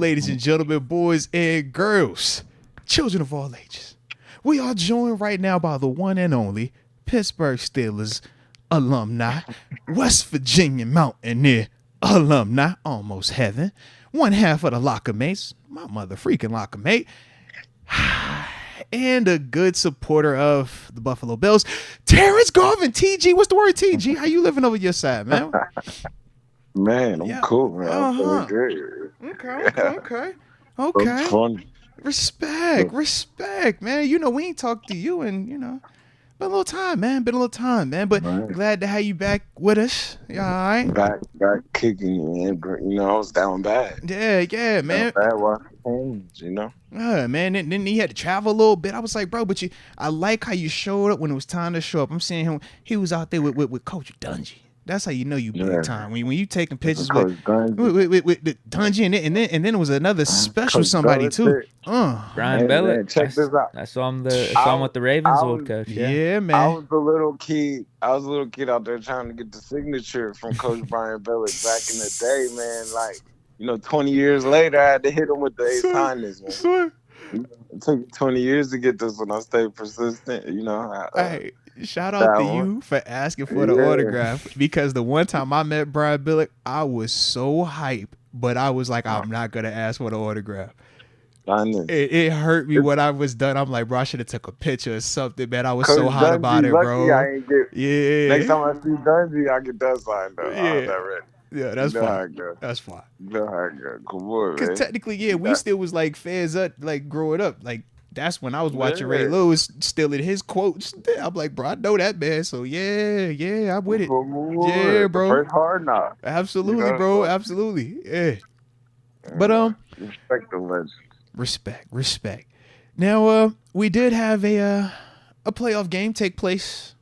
ladies and gentlemen, boys and girls, children of all ages, we are joined right now by the one and only Pittsburgh Steelers alumni, West Virginia Mountaineer alumni, almost heaven, one half of the locker mates, my mother freaking locker mate, and a good supporter of the Buffalo Bills, Terence Garvin. TG, what's the word, TG? How you living over your side, man? Man, I'm cool, man. I'm feeling good. Okay. Fun. Respect, man. You know, we ain't talked to you and, been a little time, man. But Right. glad to have you back with us. You all right? Back kicking, man. I was down bad. Yeah, Down man. bad watching games. Man, then he had to travel a little bit. I was like, bro, but I like how you showed up when it was time to show up. I'm seeing him. He was out there with Coach Dungy. That's how you know you big time. When you taking pictures with the Dungy and then it was another special Coach somebody too. Brian Hey, Bellick. man, check this out. I saw him with the Ravens old coach. Yeah, I man. was a little kid. I was a little kid out there trying to get the signature from Coach Brian Bellick back in the day, man. Like, 20 years later, I had to hit him with the sign this, man. It took 20 years to get this one. I stayed persistent, Hey, shout out that to one. you for asking for the autograph, because the one time I met Brian Billick, I was so hyped, but I was like, I'm not gonna ask for the autograph. It hurt me when I was done. I'm like, bro, I should have took a picture or something, man. I was so hot about it, lucky bro. I ain't get. Yeah. Next time I see Dungy, I get that signed up. Yeah. I'll have that ready. Yeah, that's You know how fine. it go. That's fine. You know how it go. Come on, Because man. technically, we still was like fans up, like growing up. Like that's when I was watching Ray Lewis stealing his quotes. I'm like, bro, I know that man. So yeah, I'm with it. Yeah, bro. First Hard Knock. Absolutely, bro. Absolutely. Yeah. But respect the legends. Respect. Now, we did have a playoff game take place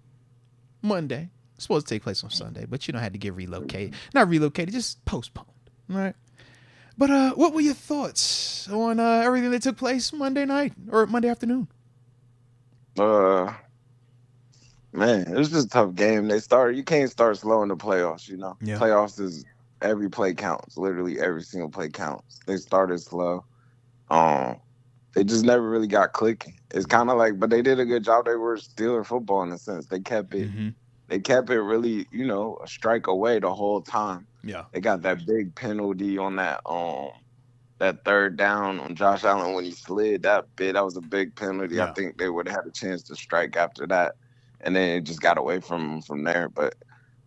Monday. It's supposed to take place on Sunday, but had to get relocated. Not relocated, just postponed. All right. But what were your thoughts on everything that took place Monday night or Monday afternoon? Man, it was just a tough game. You can't start slow in the playoffs, Yeah. Playoffs is every play counts. Literally every single play counts. They started slow. They just never really got clicking. It's kind of like, but they did a good job. They were Steeler football in a sense. They kept it. Mm-hmm. They kept it really, a strike away the whole time. Yeah. They got that big penalty on that third down on Josh Allen when he slid that was a big penalty. Yeah. I think they would have had a chance to strike after that, and then it just got away from there. But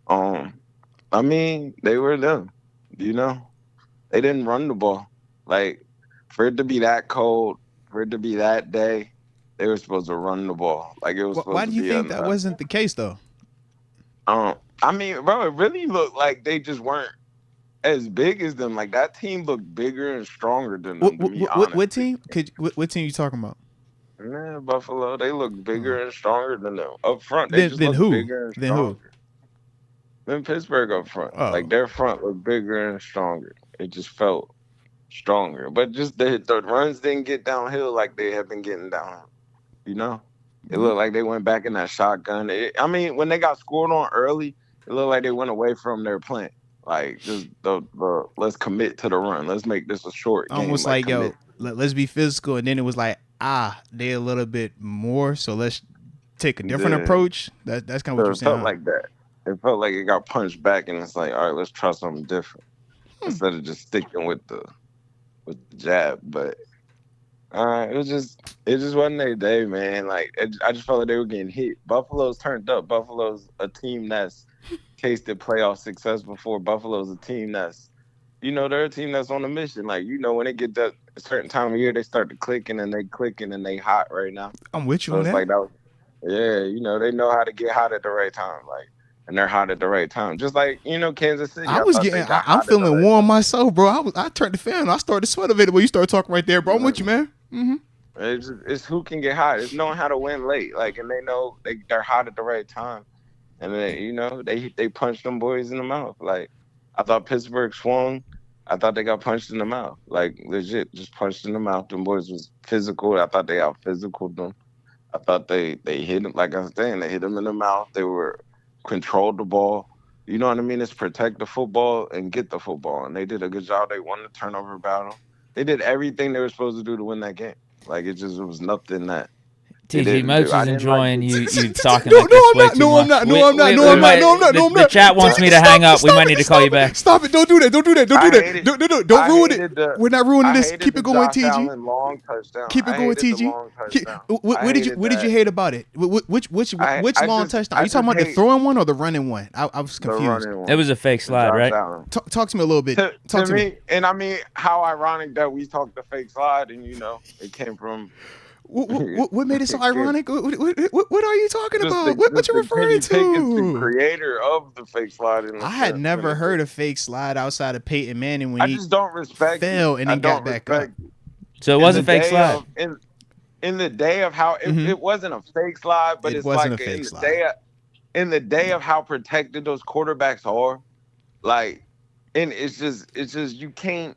I mean, they were them. They didn't run the ball. Like, for it to be that cold, for it to be that day, they were supposed to run the ball. Like, it was supposed why to do you be think that wasn't the case though? I mean, bro, it really looked like they just weren't as big as them. Like, that team looked bigger and stronger than them. What team? What team you talking about? Man, Buffalo, they look bigger and stronger than them up front. Then who? Bigger and stronger. Then Pittsburgh up front. Oh. Like, their front looked bigger and stronger. It just felt stronger. But just the runs didn't get downhill like they have been getting downhill. It looked like they went back in that shotgun. When they got scored on early, it looked like they went away from their plan. Like, just let's commit to the run. Let's make this a short game. Almost like let's be physical. And then it was like, they a little bit more. So let's take a different approach. That's kind of what you're saying. It felt like that. It felt like it got punched back, and it's like, all right, let's try something different instead of just sticking with the jab. But it just wasn't their day, man. Like, I just felt like they were getting hit. Buffalo's turned up. Buffalo's a team that's tasted playoff success before. Buffalo's a team that's, they're a team that's on a mission. Like, when they get that certain time of year, they start to clicking and they hot right now. I'm with you so on it's that. Like that. They know how to get hot at the right time. Like, and they're hot at the right time. Just like, Kansas City. I'm feeling warm myself, bro. I turned the fan on. I started sweating when you started talking right there, bro. I'm with you, man. Mm-hmm. It's who can get hot. It's knowing how to win late. Like, and they know they're hot at the right time. And then, they punched them boys in the mouth. Like, I thought Pittsburgh swung. I thought they got punched in the mouth. Like, legit, just punched in the mouth. Them boys was physical. I thought they out physical them. I thought they hit them, like I was saying, they hit them in the mouth. They were controlled the ball. You know what I mean? It's protect the football and get the football. And they did a good job. They won the turnover battle. They did everything they were supposed to do to win that game. Like it was nothing that. TG Moach is enjoying you talking No, like this way too no, I'm much. not. The chat wants me to hang up. We might need to call you back. Stop it! Don't do that! Don't ruin it. We're not ruining this. Keep it going, TG. Long touchdown. Keep it going, TG. What did you hate about it? Which long touchdown? Are you talking about the throwing one or the running one? I was confused. It was a fake slide, right? Talk to me a little bit. Talk to me. And I mean, how ironic that we talked the fake slide, and it came from. What made it so ironic? What are you talking about? What you referring to? The creator of the fake slide. I had never heard a fake slide outside of Peyton Manning when he just don't respect fell and then got back up. So it was a fake slide. In the day of how it wasn't a fake slide, but it's like in the day of how protected those quarterbacks are, like, and it's just you can't.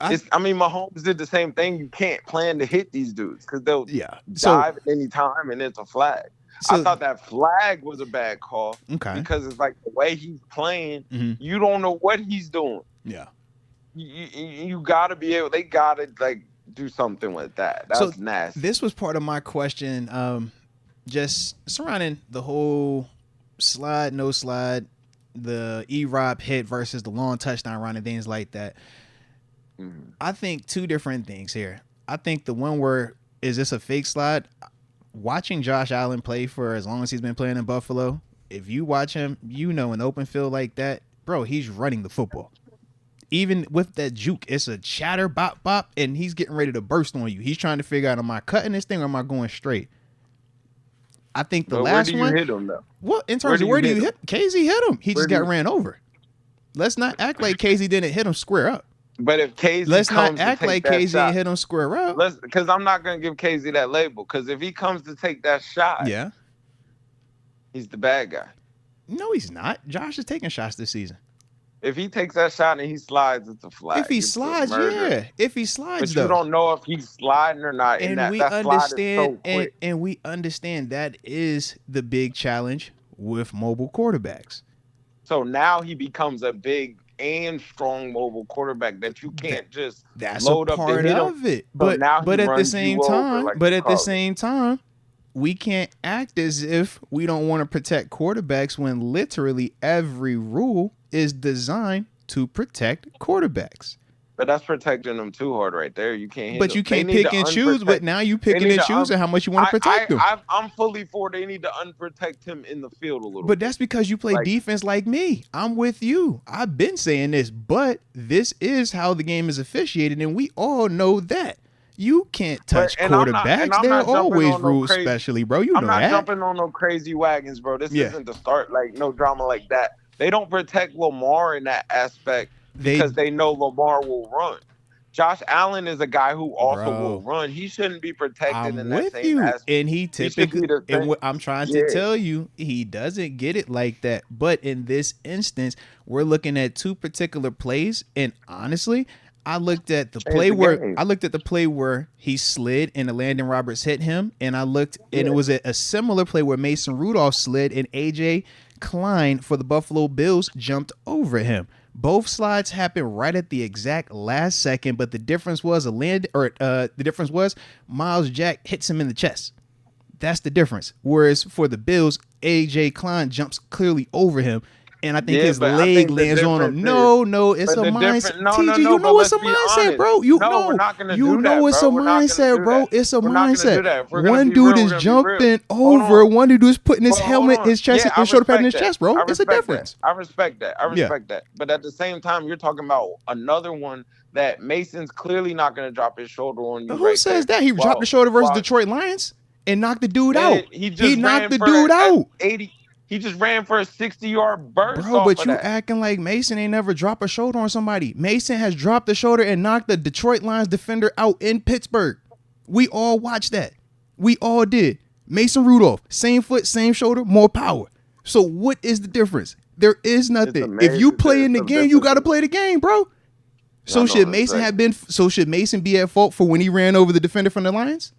Mahomes did the same thing. You can't plan to hit these dudes because they'll dive at any time, and it's a flag. I thought that flag was a bad call because it's like the way he's playing, you don't know what he's doing. Yeah, you gotta be able. They gotta do something with that. That's nasty. This was part of my question, just surrounding the whole slide, no slide, the E-Rob hit versus the long touchdown run and things like that. I think two different things here. I think the one where is this a fake slide? Watching Josh Allen play for as long as he's been playing in Buffalo, if you watch him, an open field like that, bro, he's running the football. Even with that juke, it's a chatter, bop, bop, and he's getting ready to burst on you. He's trying to figure out, am I cutting this thing or am I going straight? I think the last one. Where do you hit him, though? Well, in terms of where do you hit him? KZ hit him. He just got ran over. Let's not act like KZ didn't hit him square up. But if KZ let's not act like KZ hit him square up. Because I'm not going to give KZ that label. Because if he comes to take that shot, he's the bad guy. No, he's not. Josh is taking shots this season. If he takes that shot and he slides, it's a flag. If he slides, yeah. If he slides, but you don't know if he's sliding or not. And we understand, and we understand that is the big challenge with mobile quarterbacks. So now he becomes a big and strong mobile quarterback that you can't just load up and hit him. It. But at the same time, we can't act as if we don't want to protect quarterbacks when literally every rule is designed to protect quarterbacks. But that's protecting them too hard right there. You can't hit But them. you can't pick and choose, but now you picking and choosing how much you want to protect them. I'm fully for they need to unprotect him in the field a little bit. But that's because you play defense like me. I'm with you. I've been saying this, but this is how the game is officiated, and we all know that. You can't touch quarterbacks. They're always rules, especially, bro. I'm not jumping on no crazy wagons, bro. This isn't the start, no drama like that. They don't protect Lamar in that aspect because they know Lamar will run. Josh Allen is a guy who also will run. He shouldn't be protected in that same aspect. And he typically, and what I'm trying to tell you, he doesn't get it like that. But in this instance, we're looking at two particular plays, and honestly, I looked at the play where he slid and the Landon Roberts hit him, and and it was a similar play where Mason Rudolph slid and AJ Klein for the Buffalo Bills jumped over him. Both slides happened right at the exact last second, but the difference was Miles Jack hits him in the chest. That's the difference. Whereas for the Bills, AJ Klein jumps clearly over him. And I think his leg lands on him. No, it's a mindset. TG, you know it's a mindset, bro. You know it's a mindset, bro. It's a mindset. One dude is jumping over. One dude is putting his helmet, his chest, and shoulder pad in his chest, bro. It's a difference. I respect that. But at the same time, you're talking about another one that Mason's clearly not going to drop his shoulder on you. Who says that? He dropped the shoulder versus Detroit Lions and knocked the dude out. He knocked the dude out. He just ran for a 60-yard burst. Bro, but you acting like Mason ain't never dropped a shoulder on somebody. Mason has dropped the shoulder and knocked the Detroit Lions defender out in Pittsburgh. We all watched that. We all did. Mason Rudolph, same foot, same shoulder, more power. So what is the difference? There is nothing. If you play in the game, you got to play the game, bro. So should Mason be at fault for when he ran over the defender from the Lions?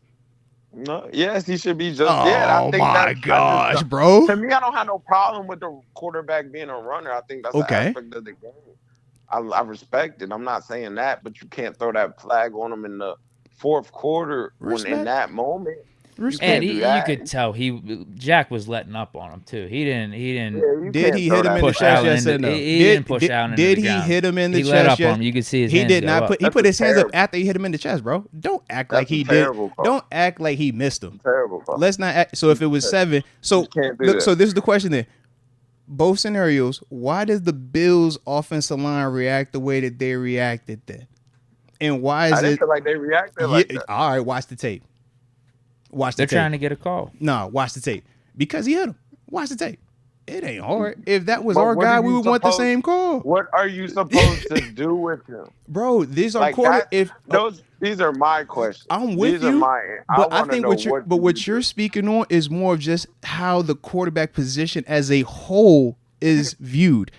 No, yes, he should be just. I think my gosh, bro. To me, I don't have no problem with the quarterback being a runner. I think that's an aspect of the game. I respect it. I'm not saying that, but you can't throw that flag on him in the fourth quarter when in Respect. that moment. You Respect. And can't do you that. could tell Jack was letting up on him too. He didn't Yeah, you Did can't he throw hit him that in the push flag. chest? Allen Yes into. or no? He didn't push Allen into Did the he ground. hit him in the He chest? let up yes? on him. You could see his He hands did go not up. put. He That's put a his hands up terrible. after he hit him in the chest, bro. Don't act like That's a he did. terrible call. Don't act like he missed him. Terrible call. Let's not act. So if it was 7, so You can't do look, that. so this is the question then. Both scenarios. Why does the Bills' offensive line react the way that they reacted then? And why I is didn't it? feel like they reacted Yeah, like that. all right, watch the tape. Watch the They're tape. trying to get a call. No, watch the tape. Because he hit him. Watch the tape. It ain't hard. If that was But our what guy, are we you would want the supposed- same call. What are you supposed to do with him? Bro, these are Like quarter. that, If these are my questions. I'm with these you, are my. but I wanna think know what you're, but do what you you're do? speaking on is more of just how the quarterback position as a whole is viewed.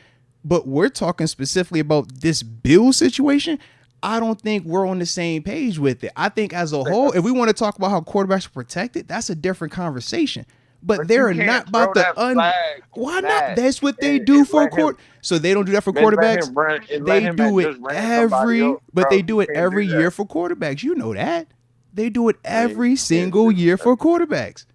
But we're talking specifically about this Bill situation. I don't think we're on the same page with it. I think as a whole, if we want to talk about how quarterbacks are protected, that's a different conversation. But But they're you can't not about throw to that flag, Why Matt, not? That's what they and- do and for a let him- court. So they don't do that for Man, let quarterbacks. him run- and let They him do it just ran somebody else. but Bro, they you do it can't every do that. year for quarterbacks. You know that. They do it Man, you every can't single do year that. for quarterbacks.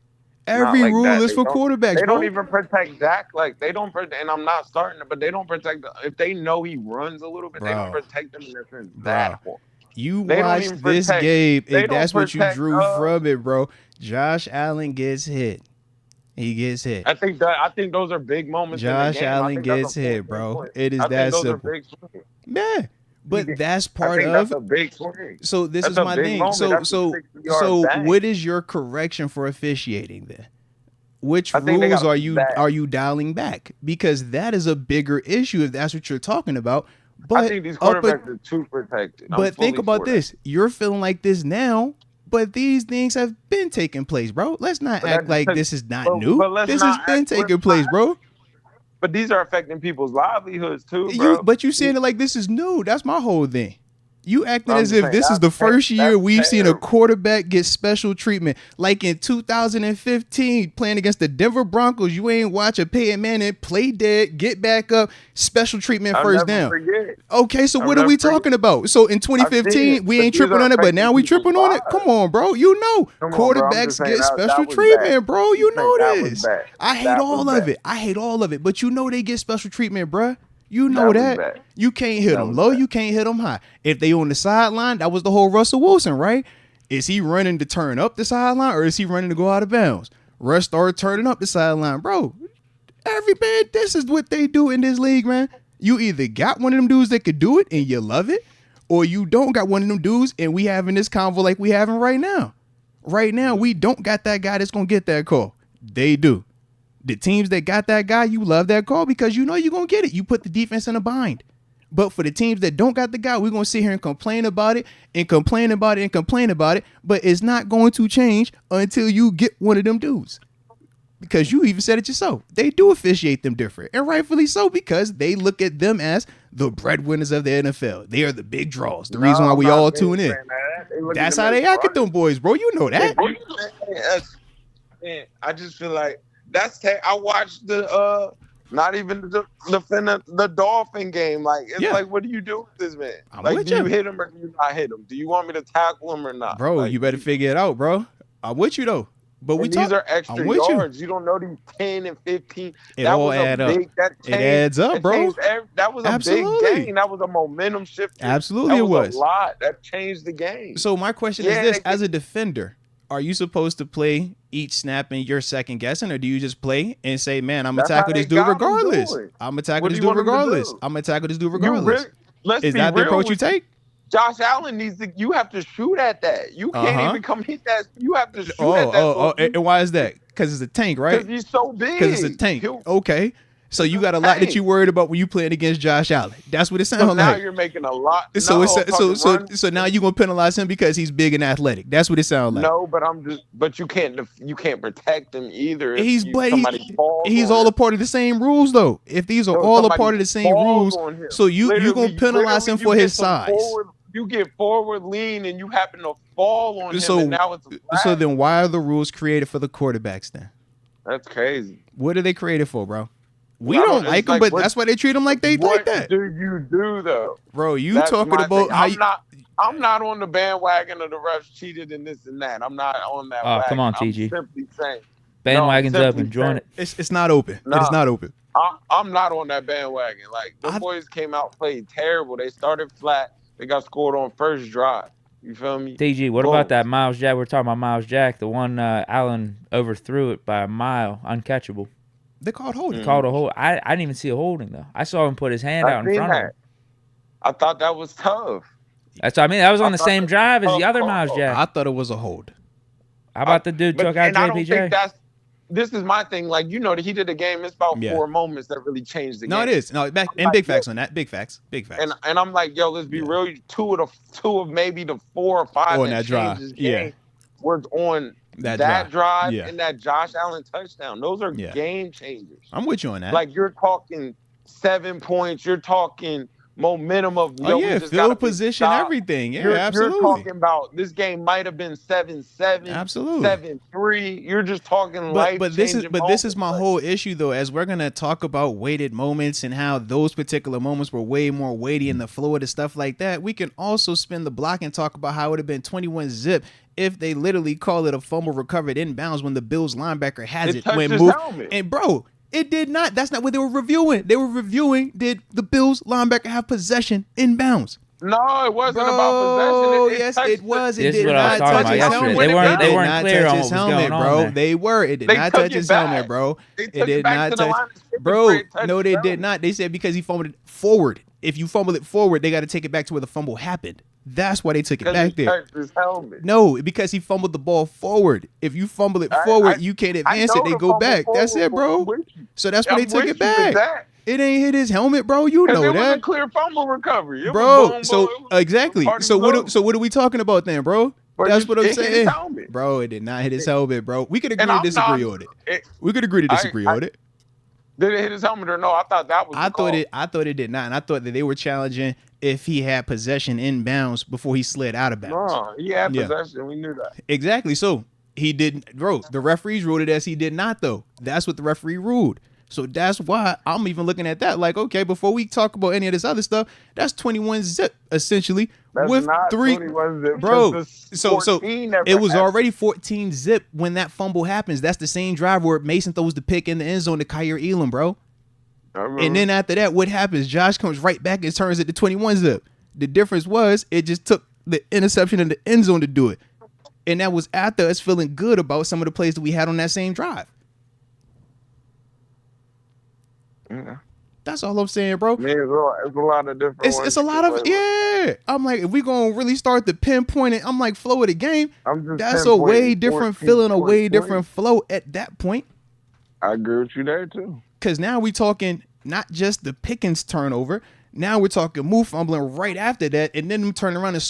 Not Every like rule that. is They for don't- quarterbacks, They bro. don't even protect Dak. Like they don't protect, and I'm not starting it, but they don't protect. If they know he runs a little bit, they don't Bro. protect him in their sense Bro. that hard. You They don't watched even this protect- game, they and don't that's what you protect, drew from it, bro. Josh Allen gets hit. He gets hit. I think those are big moments. Josh in the game. I Allen think that's gets a hit, full bro. swing. It is I that think those simple. Are big swings. Yeah, but that's I part think of. that's a big swing. So this That's is a my big thing. moment. So That's a so 60-yard so bang. what is your correction for officiating then? Which I think they rules gotta are be you back. are you dialing back? Because that is a bigger issue if that's what you're talking about. But I think these up a- quarterbacks are too protected. I'm but think fully about for that. this. You're feeling like this now, but these things have been taking place, bro. Let's not But act that's like because- this is not but new. let's This has not been act- taking let's place, not- bro. But these are affecting people's livelihoods too, bro. But you saying it like this is new. That's my whole thing. You acting I'm as just if saying, this is the that's first year that's we've seen a terrible. quarterback get special treatment. Like in 2015, playing against the Denver Broncos, you ain't watch a Peyton Manning play dead, get back up, special treatment I'll first never down. forget. Okay, so I'll what are we never forget. talking about? So in I've 2015, seen we it, ain't but tripping these on are it, but now we affecting tripping on it. people's Come on, bro. You know, Come on, bro. I'm quarterbacks just saying get that special was treatment, bad. bro. You I'm saying know that was this. bad. I hate That was all of bad. it. I hate all of it. But you know they get special treatment, bro. You know was that. bad. You can't hit That them was low. bad. You can't hit them high. If they on the sideline, that was the whole Russell Wilson, right? Is he running to turn up the sideline or is he running to go out of bounds? Russ started turning up the sideline, bro. Every man, this is what they do in this league, man. You either got one of them dudes that could do it and you love it, or you don't got one of them dudes and we having this convo like we having right now. Right now, we don't got that guy that's gonna get that call. They do. The teams that got that guy, you love that call because you know you're going to get it. You put the defense in a bind. But for the teams that don't got the guy, we're going to sit here and complain about it and complain about it and complain about it. But it's not going to change until you get one of them dudes. Because you even said it yourself. They do officiate them different. And rightfully so because they look at them as the breadwinners of the NFL. They are the big draws. The reason why we all tune in. That's how they act at them boys, bro. You know that. Man, I just feel like I watched the not even the Dolphin game. Like it's Yeah. like, what do you do with this man? I'm Like, with do you you. hit him or do you not hit him? Do you want me to tackle him or not? Bro, Like, you better figure it out, bro. I'm with you, though. But we and talk. these are extra I'm with you. yards. You don't know these 10 and 15. It that all was add a up. big, that It adds up, that bro. changed that was a Absolutely. big game. That was a momentum shift. Absolutely, that it was. a lot. That changed the game. So my question Yeah, is this: they- as a defender, are you supposed to play each snap and you're second guessing, or do you just play and say, "Man, I'm gonna That's tackle how this they dude got 'em regardless. doing. I'm gonna tackle What this do you dude want 'em to regardless. do? I'm gonna tackle this dude You regardless." let's Is be that the real approach you with take? Josh Allen needs to. You have to shoot at that. You can't Uh-huh. even come hit that. You have to shoot at that. Oh, and why is that? Because it's a tank, right? Because he's so big. Because it's a tank. He'll- Okay. So you got a lot that you worried about when you playing against Josh Allen. That's what it So sounds now like. you're making a lot. So no, it's I'm talking run. so now you're gonna penalize him because he's big and athletic. That's what it sounds like. No, but you can't protect him either. If He's somebody falls he's on all him. a part of the same rules though. If these are No, all a somebody part of the same falls rules, on him. so you Literally, gonna penalize him for you get his some size. You get forward lean and you happen to fall on So- him, and now it's a flag. So then why are the rules created for the quarterbacks then? That's crazy. What are they created for, bro? We I don't like it's them, but what- that's why they treat them like they like What that. do you do though? Bro, you That's talking my about thing. how you, I'm not on the bandwagon of the refs cheated and this and that. I'm not on that Oh, wagon. come on, I'm TG. simply saying. Bandwagon's no, I'm up and join simply it. it's not open. It is Nah. not open. I'm not on that bandwagon. Like the boys came out, played terrible. They started flat. They got scored on first drive. You feel me? TG, what Boom. about that Miles Jack? We're talking about Miles Jack, the one Allen overthrew it by a mile, uncatchable. They called holding. Called a hold. I didn't even see a holding though. I saw him put his hand out in front of him. I thought that was tough. That's what I mean. That was on I the thought same that drive as was the other tough Miles call. Jack. I thought it was a hold. How about the dude took out and I don't think JPJ? this is my thing. Like, the heat of the game, it's about Yeah. 4 moments that really changed the game. No, it is. No, back and big facts on that. Big facts. Big facts. And I'm like, yo, let's be real. Two of maybe the 4 or 5 On that that drive. changed this Yeah. game was on That drive Yeah. and that Josh Allen touchdown. Those are Yeah. game changers. I'm with you on that. Like, you're talking 7 points. You're talking momentum of oh we yeah, just gotta field be position, stopped. everything. Yeah, You're absolutely. talking about this game might have been 7-7, Absolutely. 7-3. You're just talking life. But this is my whole issue though, as we're gonna talk about weighted moments and how those particular moments were way more weighty in the flow of the stuff like that. We can also spin the block and talk about how it would have been 21-zip if they literally call it a fumble recovered inbounds when the Bills linebacker has it when moved. And bro, it did not. That's not what they were reviewing. They were reviewing, did the Bills linebacker have possession inbounds? No, it wasn't about possession. Yes, it was. It This did is what I not was talking touch about his yesterday. helmet. They weren't It did not clear touch on his what was helmet, going on bro. there. They were. It did They not took touch it his back. helmet, bro. They It took did it back not to the touch. line of scrimmage Bro, where it touched no, they his did helmet. not. They said because he fumbled it forward. If you fumble it forward, they got to take it back to where the fumble happened. That's why they took it back He there. touched his helmet. No, because he fumbled the ball forward. If you fumble it forward, you can't advance it. They go back. That's it, bro. So that's why they took it back. It ain't hit his helmet, bro. You know it was a that, clear fumble recovery. It bro. was boom, So boom, it was exactly. party So was over. what are we talking about then, bro? But That's what I'm it hit his saying, helmet. bro. It did not hit his helmet, bro. We could agree And to I'm disagree not- on it. it- We could agree to disagree on it. Did it hit his helmet or no? I thought that was the call. I thought it did not, and I thought that they were challenging if he had possession inbounds before he slid out of bounds. No, he had Yeah. possession. We knew that. Exactly. So he didn't, bro. The referees ruled it as he did not, though. That's what the referee ruled. So that's why I'm even looking at that. Like, okay, before we talk about any of this other stuff, that's 21-zip essentially That's with not 3, 21-zip, bro. because the So 14 never it was happened. already 14-zip when that fumble happens. That's the same drive where Mason throws the pick in the end zone to Kyer Elam, bro. And then after that, what happens? Josh comes right back and turns it to 21-zip. The difference was it just took the interception in the end zone to do it. And that was after us feeling good about some of the plays that we had on that same drive. Yeah. That's all I'm saying, bro. Man, it's a lot of different ones. It's a lot of, yeah. I'm like, if we going to really start to pinpoint it, I'm like, flow of the game, I'm just that's a way pinpointing different 14 feeling, a way points. different flow at that point. I agree with you there, too. Because now we talking not just the Pickens turnover. Now we're talking Moore fumbling right after that, and then them turning around and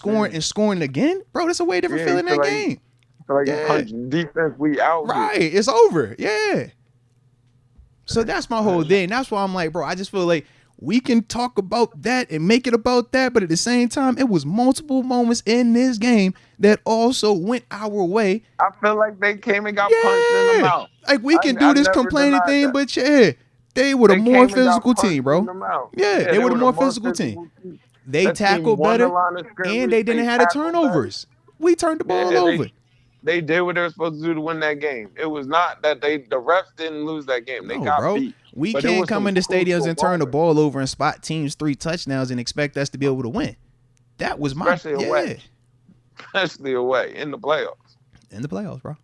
scoring again. Bro, that's a way different feeling in that game. I feel like Yeah. punching defense, we out here. Right. It's over. Yeah. So that's my whole thing. That's why I'm like, bro, I just feel like we can talk about that and make it about that, but at the same time, it was multiple moments in this game that also went our way. I feel like they came and got punched in the mouth. Like we can I do this never complaining denied thing, that. but yeah, they were the They more came and got physical punched team, bro. in the mouth. Yeah, they were the more physical team. They That team tackled won the better, line of scrimmage. and they didn't have the tackled turnovers. We turned the ball over. They did what they were supposed to do to win that game. It was not that the refs didn't lose that game. They No, got bro. beat. We But it can't was come some into stadiums crucial and turn the moments. ball over and spot teams 3 touchdowns and expect us to be able to win. That was my Especially away. Especially away in the playoffs. In the playoffs, bro.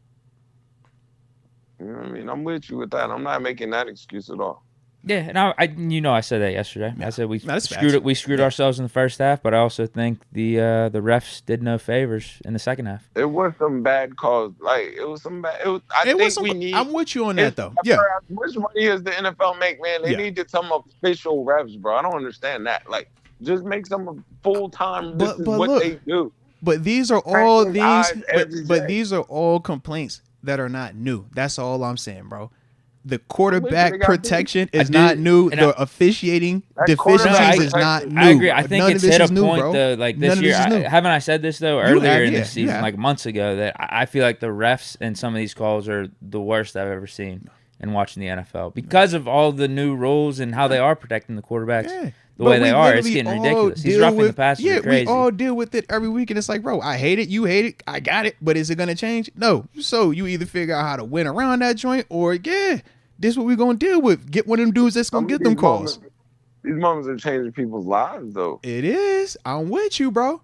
You know what I mean? I'm with you with that. I'm not making that excuse at all. Yeah, and I said that yesterday. I said we that's screwed facts. it. We screwed ourselves in the first half, but I also think the refs did no favors in the second half. It was some bad calls. Like it was some bad. I'm with you on that though. Yeah. As much money as the NFL make, man, they needed some official refs, bro. I don't understand that. Like, just make some full time. This is what look, they do. But these are all Frank eyes every but day. these are all complaints that are not new. That's all I'm saying, bro. The They quarterback got protection I is do- not new. and The officiating That quarterback deficiencies is protection- not new. I agree. I think None it's of this hit a is new, point bro. though. Like None this of year, this is new. haven't I said this though You earlier have, in yeah, this season, yeah. like months ago, that I feel like the refs in some of these calls are the worst I've ever seen. and watching the NFL because of all the new rules and how they are protecting the quarterbacks. Yeah. The But way they we are, it's literally getting all ridiculous. He's deal roughing the with- passer Yeah, crazy. we all deal with it every week, and it's like, bro, I hate it, you hate it, I got it, but is it gonna change? No. So you either figure out how to win around that joint, or this is what we're gonna deal with. Get one of them dudes that's gonna get them calls. These moments are changing people's lives, though. It is. I'm with you, bro.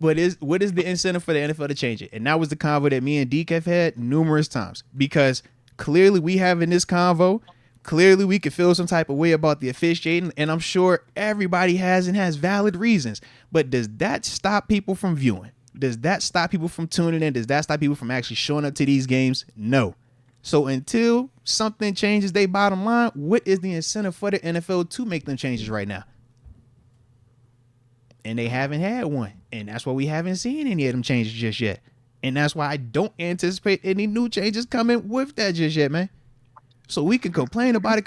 But what is the incentive for the NFL to change it? And that was the convo that me and Deke have had numerous times, because clearly we having this convo. Clearly we could feel some type of way about the officiating, and I'm sure everybody has valid reasons. But does that stop people from viewing? Does that stop people from tuning in? Does that stop people from actually showing up to these games? No. So until something changes their bottom line, what is the incentive for the NFL to make them changes right now? And they haven't had one. And that's why we haven't seen any of them changes just yet. And that's why I don't anticipate any new changes coming with that just yet, man. So we can complain about it,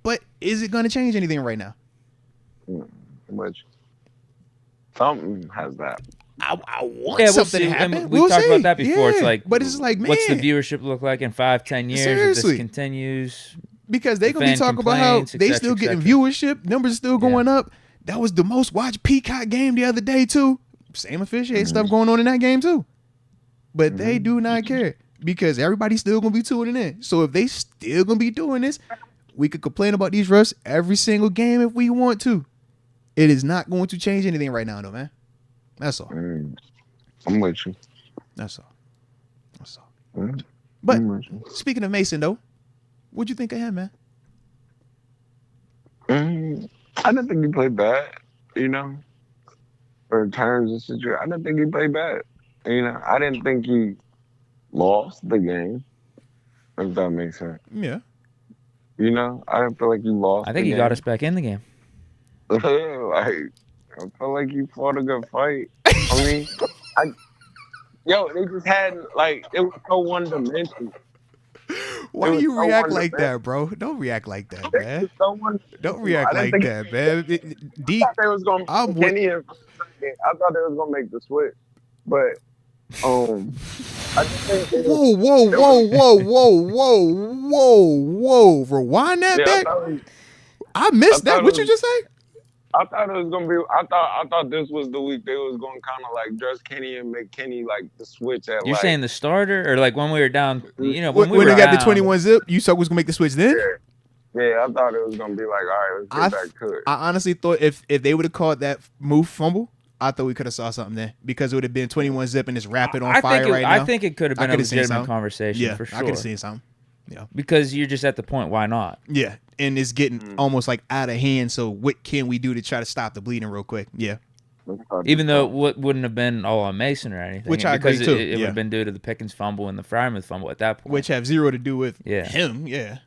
but is it going to change anything right now? Which something has that. I want We'll something see. to happen. And we talked about that before. It's Yeah. like, but it's like, man, what's the viewership look like in 5-10 years Seriously. if this continues? because they the gonna be fan talking about how complaints, et they cetera, still et getting cetera. viewership, numbers still going up. That was the most watched Peacock game the other day too. Same officiating stuff going on in that game too. But they do not care because everybody's still gonna be tuning in. So if they still gonna be doing this, we could complain about these refs every single game if we want to. It is not going to change anything right now, though, man. That's all. I'm with you. That's all. That's all. Mm, But I'm with you. speaking of Mason, though, what'd you think of him, man? I didn't think he played bad, you know. For terms of situation, I didn't think he played bad. You know, I didn't think he lost the game. If that makes sense. Yeah. You know, I didn't feel like he lost. I think he got us back in the game. Like, I felt like he fought a good fight. I mean, they just had like it was so one dimensional. Why It do was you so react wonderful. like that, bro? Don't react like that, man. So one. Don't react like that, man. Deke, I thought they was gonna. I'm with- Kenny and I thought they was gonna make the switch, but I just think it was, whoa. Rewind that yeah, back. I missed I that. thought What it you just say? I thought it was gonna be. I thought this was the week they was gonna kind of like dress Kenny and make Kenny like the switch at. You're like, saying the starter, or like when we were down? You know, When when we they were got the down, 21 zip, you thought was going to make the switch then? Yeah, I thought it was gonna be like, all right, let's get back to it. I honestly thought if they would have called that move fumble, I thought we could have saw something there because it would have been 21 zip and it's rapid on fire right now. I think it could have I been a coulda seen legitimate something. conversation Yeah, for sure. I could have seen something. Because you're just at the point, why not? Yeah, and it's getting almost like out of hand. So what can we do to try to stop the bleeding real quick? Yeah. Even though it wouldn't have been all on Mason or anything. Which I agree, because too, It would yeah. have been due to the Pickens fumble and the Fryermuth fumble at that point. Which have zero to do with Yeah. him. Yeah.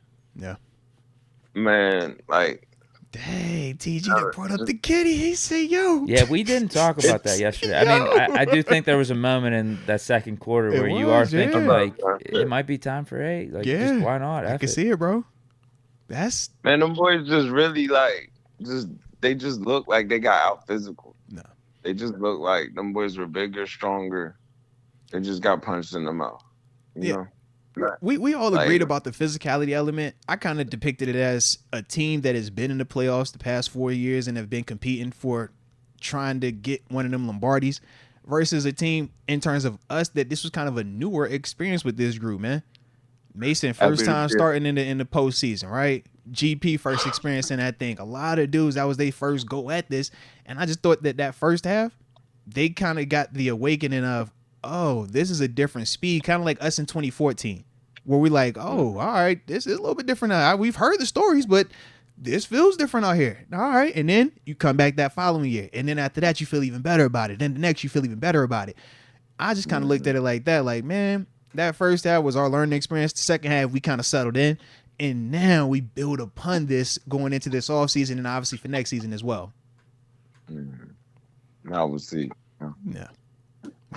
Man, like Dang, TG that brought up the kitty. He said, yo. Yeah, we didn't talk about that yesterday. I mean, I do think there was a moment in that second quarter where you are thinking, like, it might be time for 8. Like, just why not? I can see it, bro. That's man, them boys just really like they just look like they got out physical. No. They just look like them boys were bigger, stronger. They just got punched in the mouth. You know? We all Like- agreed about the physicality element. I kind of depicted it as a team that has been in the playoffs the past 4 years and have been competing for trying to get one of them Lombardis versus a team in terms of us that this was kind of a newer experience with this group, man. Mason first time starting in the postseason, right? GP first experience in that thing. A lot of dudes, that was their first go at this. And I just thought that first half, they kind of got the awakening of, oh, this is a different speed, kind of like us in 2014, where we like, oh, all right, this is a little bit different now. We've heard the stories, but this feels different out here. All right, and then you come back that following year, and then after that, you feel even better about it. Then the next, you feel even better about it. I just kind of looked at it like that, like, man, that first half was our learning experience. The second half, we kind of settled in, and now we build upon this going into this offseason and obviously for next season as well. Now we'll see. Yeah.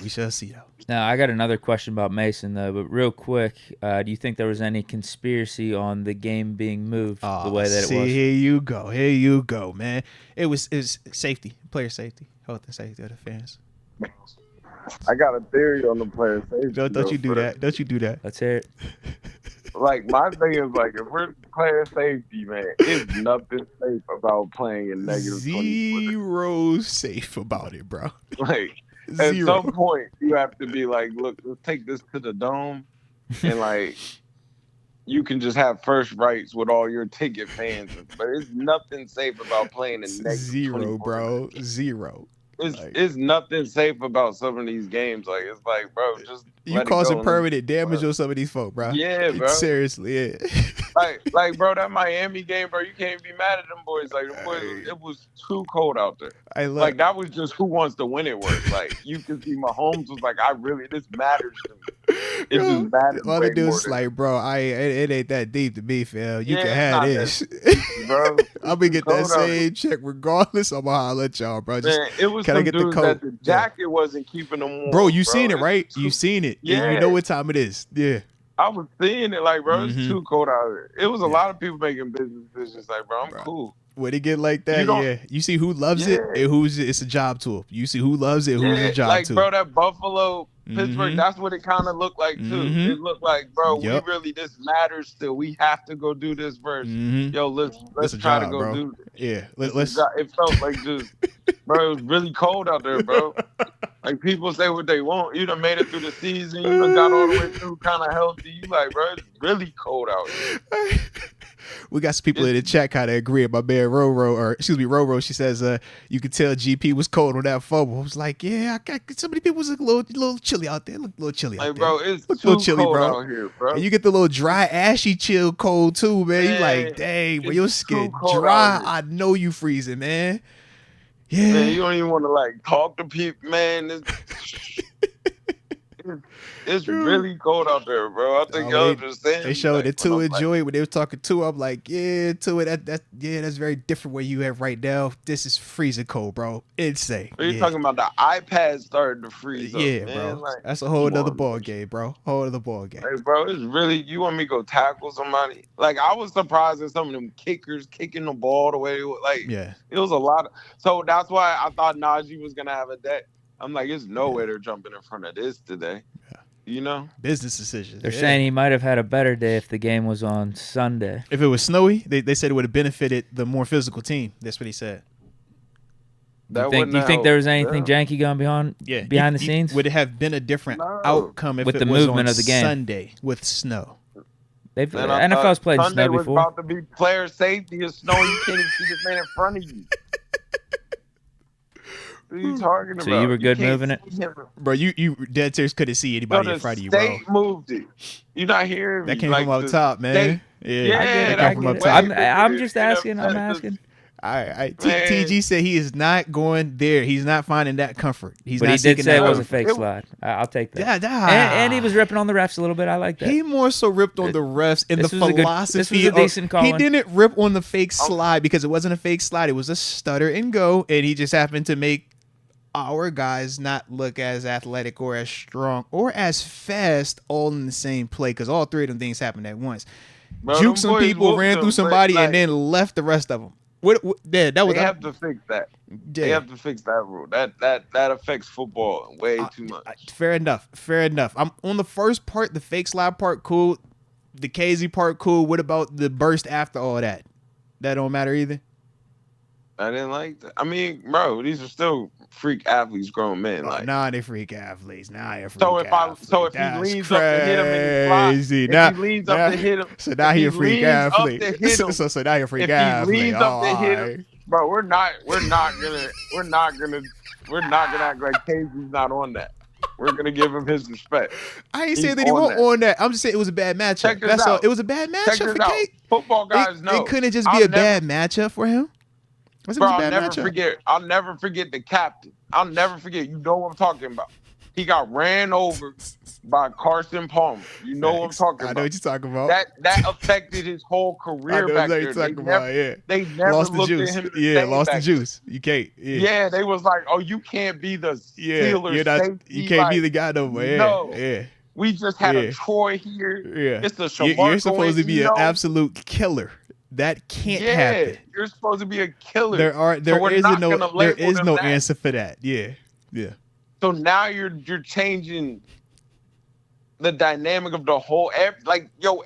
We shall see, though. Now, I got another question about Mason, though, but real quick, do you think there was any conspiracy on the game being moved the way that it was? Here you go, man. It was safety, player safety, health and safety of the fans. I got a theory on the player safety. Don't you do that. Don't you do that. Let's hear it. Like my thing is like if we're playing safety, man, it's nothing safe about playing in negative 20. Zero safe about it, bro. Like Zero. at some point you have to be like, look, let's take this to the dome, and like you can just have first rights with all your ticket fans, but it's nothing safe about playing in negative Zero, 24. bro. Zero. It's nothing safe about some of these games. Like it's like, bro, just you causing permanent damage on some of these folk, bro. Yeah, bro. Seriously, yeah. like, bro, that Miami game, bro, you can't be mad at them boys. Like, them boys, it was too cold out there. Like that was just who wants to win it worse. Like you can see Mahomes was like, this matters to me. It just matters. All the dudes like, bro, it ain't that deep to me, fam. You can have this, bro. I'm gonna get that same check regardless. I'm gonna holler at y'all, bro. Man, it was can I get the coat? That the jacket wasn't keeping them warm. Bro, you seen it, right? You seen it. Yeah. You know what time it is. Yeah. I was seeing it like, bro, it's too cold out here. It was a lot of people making business decisions like, bro, I'm cool. When it get like that, you see who loves it and it's a job tool. You see who loves it, who's a job tool. Like, bro, that Buffalo, Pittsburgh, that's what it kind of looked like, too. It looked like, bro, we really, this matters still. We have to go do this first. Yo, let's try to go do this. Yeah, it felt like just, bro, it was really cold out there, bro. Like, people say what they want. You done made it through the season. You done got all the way through kind of healthy. You like, bro, it's really cold out here. We got some people in the chat kind of agree. My man Roro, she says, you could tell GP was cold on that fumble. I was like, yeah, so many people was a little chilly out there. Look a little chilly out there. Bro, it's too cold out here, bro. And you get the little dry, ashy chill cold too, man. You like, dang, when your skin dry, I know you freezing, man. Yeah. Man, you don't even want to like talk to people, man. It's really cold out there, bro. I think y'all understand. They showed it to enjoy when they were talking to. I'm like, yeah, to it. That's very different where you have right now. This is freezing cold, bro. Insane. Are you talking about the iPad starting to freeze? Yeah, up, bro. Like, that's a whole other ball game, bro. Whole other ball game. Hey, bro, it's really. You want me to go tackle somebody? Like I was surprised at some of them kickers kicking the ball the way they were. Like, it was a lot. So that's why I thought Najee was gonna have a day. I'm like, there's no way they're jumping in front of this today. Yeah. You know? Business decisions. They're saying he might have had a better day if the game was on Sunday. If it was snowy, they said it would have benefited the more physical team. That's what he said. You think there was anything janky going behind the scenes? Would it have been a different outcome if with it the was movement on of the game Sunday with snow? NFL's played Sunday snow before. Was about to be player safety of snow. You can't even see this man in front of you. What are you talking about? So you were good moving it? Bro, you dead serious couldn't see anybody in front of you, bro. State moved it. You're not hearing me. That came from up top, man. That came from up top. top. I'm just asking. I'm asking. All right. TG said he is not going there. He's not finding that comfort. But he did say it was a fake slide. I'll take that. And he was ripping on the refs a little bit. I like that. He more so ripped on the refs and the philosophy. This was a decent call. He didn't rip on the fake slide because it wasn't a fake slide. It was a stutter and go, and he just happened to make our guys not look as athletic or as strong or as fast all in the same play because all three of them things happened at once. Juked some people, ran through somebody, and then left the rest of them. They have to fix that. They have to fix that rule. That affects football way too much. Fair enough. I'm on the first part, the fake slide part, cool. The KZ part, cool. What about the burst after all that? That don't matter either. I didn't like that. I mean, bro, these are still freak athletes, grown men. They freak athletes. So if he leans up to hit him and he leans up to hit him, so now he a freak athlete. So now you're a freak athlete. If he leans up to hit him, bro, we're not gonna act like KZ's not on that. We're gonna give him his respect. I ain't saying that he won't on that. I'm just saying it was a bad matchup. That's all. It was a bad matchup for Kate. Football guys know. It couldn't just be a bad matchup for him. Bro, I'll never forget the captain. I'll never forget. You know what I'm talking about. He got ran over by Carson Palmer. You know what I'm talking about. I know what you're talking about. That affected his whole career back there. They never lost the looked juice. at him. Lost the juice. You can't. Yeah, they was like, oh, you can't be the Steelers safety. You can't be the guy no more. No. We just had a Troy here. Yeah. It's a Shamarko. You're supposed to be an absolute killer. That can't happen. You're supposed to be a killer. There is no answer for that. Yeah. So now you're changing the dynamic of the whole,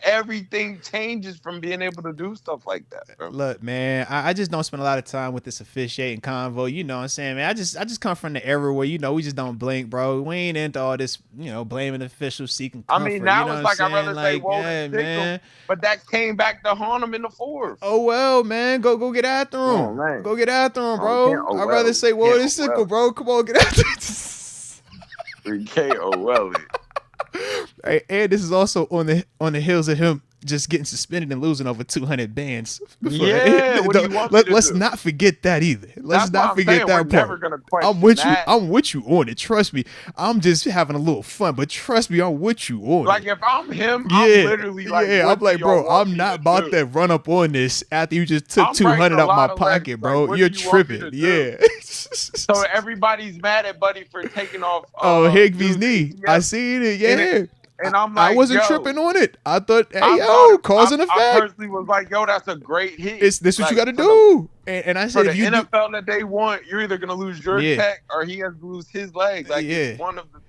everything changes from being able to do stuff like that, bro. Look, man, I just don't spend a lot of time with this officiating convo. You know what I'm saying, man? I just come from the era where, we just don't blink, bro. We ain't into all this, blaming officials, seeking comfort. I mean, now you know it's what like, I'm I'd rather say, whoa, yeah, man. But that came back to haunt him in the fourth. Oh, well, man. Go get after him. Oh, man. Go get after him, bro. I'd rather say, whoa, this sickle, bro. Come on, get after him. K-O-L-E. Hey, and this is also on the heels of him just getting suspended and losing over 200 bands. Yeah, let's not forget that either. Let's not forget that part. I'm with you. I'm with you on it. Trust me. I'm just having a little fun, but trust me, I'm with you on it. Like, if I'm him, I'm literally like, I'm like, bro, I'm not about to run up on this after you just took 200 out my pocket, bro. Like, you're tripping. Yeah. So everybody's mad at Buddy for taking off Higby's knee. I seen it. Yeah. And I'm like, I wasn't tripping on it. I thought, cause and effect. I personally was like, that's a great hit. This what you got to do. And I said, if you NFL that they want, you're either gonna lose your tech or he has to lose his leg. Like, it's one of the.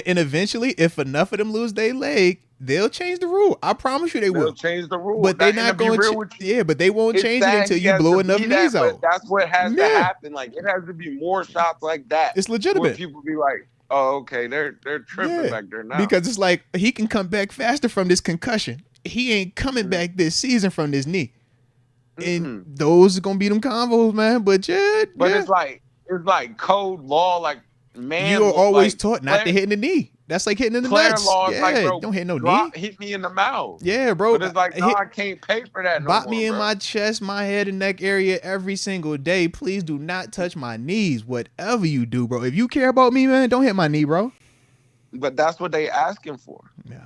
And eventually, if enough of them lose their leg, they'll change the rule. I promise you, they will. They'll change the rule, but they're not going to. But they won't change it until you blow enough knees out. That's what has to happen. Like, it has to be more shots like that. It's legitimate. People be like, oh, okay, they're tripping back there now. Because it's like, he can come back faster from this concussion. He ain't coming back this season from this knee. And those are gonna be them combos, man. But it's like code law, like, man. You're always taught not to hit in the knee. That's like hitting in the nuts. Law is like, bro, don't hit no knee. Hit me in the mouth. Yeah, bro. But it's like, I can't pay for that. Bop me in my chest, my head and neck area every single day. Please do not touch my knees. Whatever you do, bro. If you care about me, man, don't hit my knee, bro. But that's what they asking for. Yeah.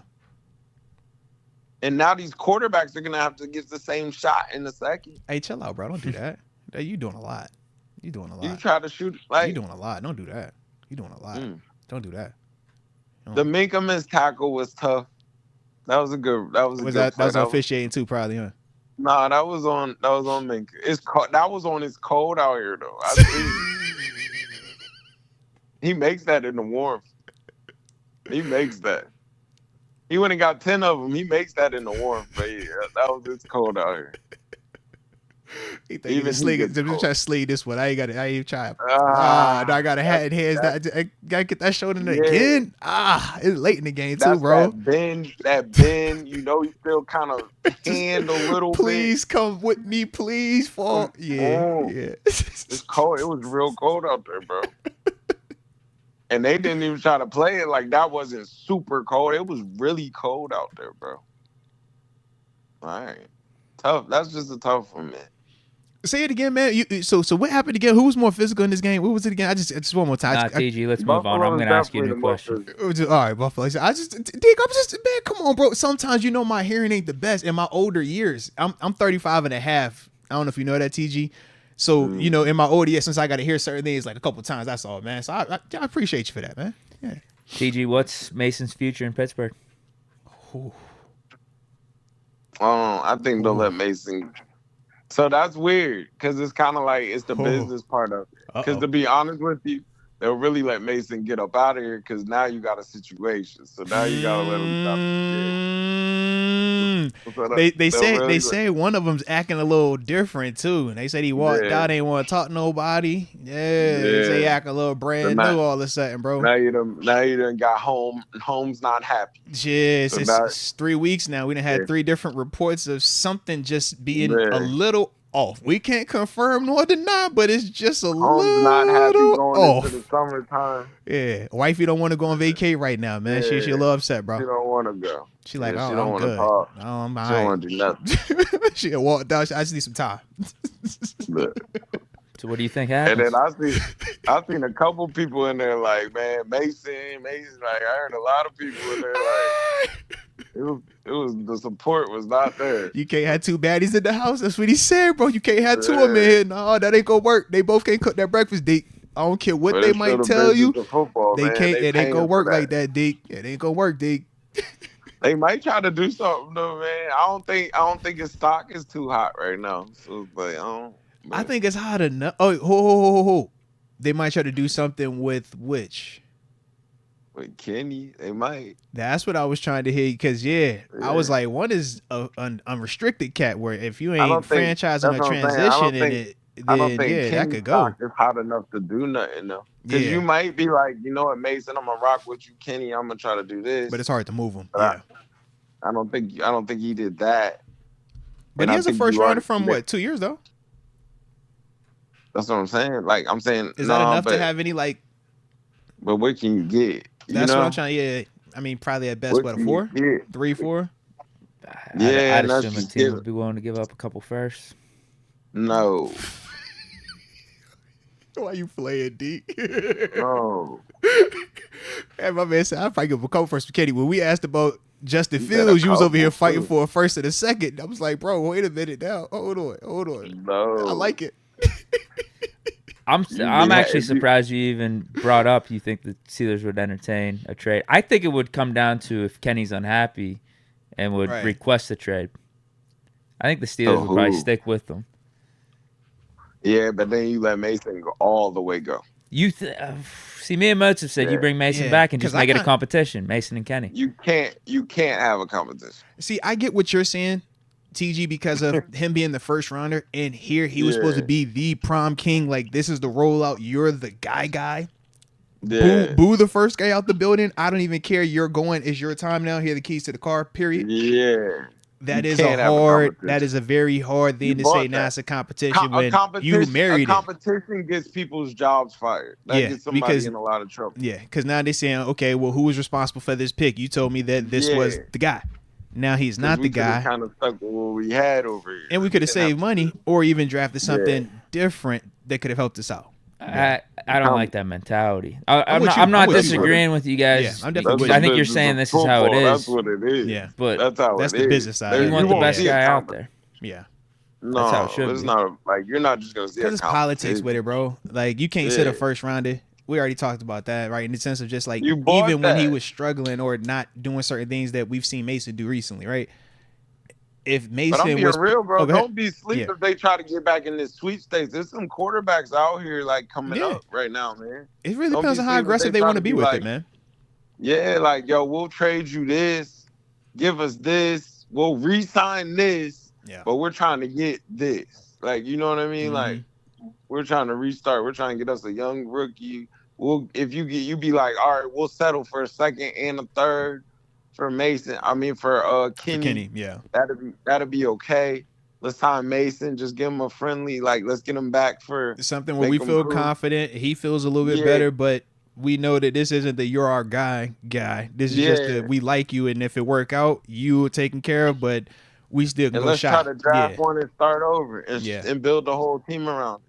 And now these quarterbacks are gonna have to get the same shot in the second. Hey, chill out, bro. Don't do that. You doing a lot. You try to shoot like you doing a lot. Don't do that. You doing a lot. Don't do that. The Minka missed tackle was tough. That was a good. That was on officiating too, probably, huh? Nah, that was on Minka. That was on. It's cold out here though. He makes that in the warmth. He makes that. He went and got 10 of them. He makes that in the warmth. But it's cold out here. He think even just trying to slay this one. I ain't trying. I got a hat in hands. I gotta get that showed in again. It's late in the game too, bro. That bend, you still kind of hand a little please bit. Come with me, please. Fall. Yeah. It's cold. It was real cold out there, bro. And they didn't even try to play it like that wasn't super cold. It was really cold out there, bro. All right. Tough. That's just a tough one, man. Say it again, man. So what happened again? Who was more physical in this game? What was it again? I just one more time. TG, let's move on. I'm gonna ask you a new question. All right, Buffalo. Deke, man, come on, bro. Sometimes my hearing ain't the best in my older years. I'm 35 and a half. I don't know if you know that, TG. So in my older years, since I got to hear certain things like a couple times, that's all, man. So I appreciate you for that, man. Yeah. TG, what's Mason's future in Pittsburgh? I think they'll let Mason. So that's weird because it's kind of like it's the business part of it. Because to be honest with you, they'll really let Mason get up out of here because now you got a situation. So now you gotta let him stop. They say one of them's acting a little different too. And they said he walked out, ain't want to talk to nobody. They say he acting a little brand new all of a sudden, bro. Now you done got home. Home's not happy. Yeah, it's 3 weeks now. We done had 3 different reports of something just being a little off. We can't confirm nor deny, but it's just a little not happy going off. Into the summertime. Yeah, wifey don't want to go on vacay right now, man. She a little upset, bro. She don't want to go. She like, she don't want to talk. I'm she don't want to do nothing. She walked down. I just need some time. So what do you think happened? And then I seen a couple people in there like, man, Mason. Like I heard a lot of people in there like. It was the support was not there. You can't have 2 baddies in the house. That's what he said, bro. You can't have 2 of them in here. No, that ain't gonna work. They both can't cook that breakfast, Deke. I don't care what they might tell you. They can't. It ain't gonna work like that, Deke. It ain't gonna work, Deke. They might try to do something though, man. I don't think his stock is too hot right now. So, but I think it's hot enough. Oh, ho. They might try to do something with which. With Kenny, they might. That's what I was trying to hear because I was like, one is an unrestricted cat where if you ain't franchising a transition in it, I don't then think that could go. Is hot enough to do nothing though. Because you might be like, you know what, Mason, I'm gonna rock with you, Kenny. I'm gonna try to do this. But it's hard to move him. But I don't think he did that. But he has a first rounder from 2 years though. That's what I'm saying. Like I'm saying, is that enough to have any like? But what can you get? That's what I'm trying. Yeah, I mean, probably at best, what, a 4, 3, 4. I'd assume a team would be willing to give up a couple firsts. No. Why you playing, Deke? No. Hey, my man said I'd probably give him a couple firsts for Kenny. When we asked about Justin Fields, you was over here fighting for a first and a second. I was like, bro, wait a minute now. Hold on. No. I like it. I'm actually surprised you even brought up you think the Steelers would entertain a trade. I think it would come down to if Kenny's unhappy and would request a trade. I think the Steelers would probably stick with them. Yeah, but then you let Mason go all the way go. See, me and Moats have said you bring Mason back and just make it a competition, Mason and Kenny. You can't have a competition. See, I get what you're saying, TG, because of him being the first rounder, and here he was supposed to be the prom king. Like, this is the rollout. You're the guy. Yeah. Boo the first guy out the building. I don't even care. You're going. It's your time now. Here are the keys to the car, period. Yeah. That is a very hard thing to say. Now it's a competition when you married it. A competition gets people's jobs fired. That gets somebody in a lot of trouble. Yeah, because now they're saying, okay, well, who was responsible for this pick? You told me that this was the guy. Now he's not the guy. Kind of stuck with what we had over here, and we could have saved money or even drafted something different that could have helped us out. I don't like that mentality. I'm not disagreeing with you guys. Yeah, I'm definitely. I think you're saying this is how it is. That's what it is. Yeah, but that's the business side. You want the best guy out there. Yeah. No, that's how it should it's be. Not like you're not just gonna see. Because it's politics with it, bro. Like you can't sit a first rounder. We already talked about that, right? In the sense of just like even when he was struggling or not doing certain things that we've seen Mason do recently, right? If Mason but I'm being real, bro. Don't be asleep if they try to get back in this sweepstakes. There's some quarterbacks out here like coming up right now, man. It really depends on how aggressive they want to be with it, man. Yeah, like yo, we'll trade you this, give us this, we'll re-sign this, but we're trying to get this. Like, you know what I mean? Like, we're trying to restart. We're trying to get us a young rookie. If you be like, all right, we'll settle for a second and a third. For Mason, for Kenny, that'll be okay. Let's sign Mason. Just give him a friendly, let's get him back for something where we feel confident. He feels a little bit better, but we know that this isn't the you're our guy. This is just that we like you, and if it work out, you are taken care of. But we still can go shot. Let's try to draft one and start over, and build the whole team around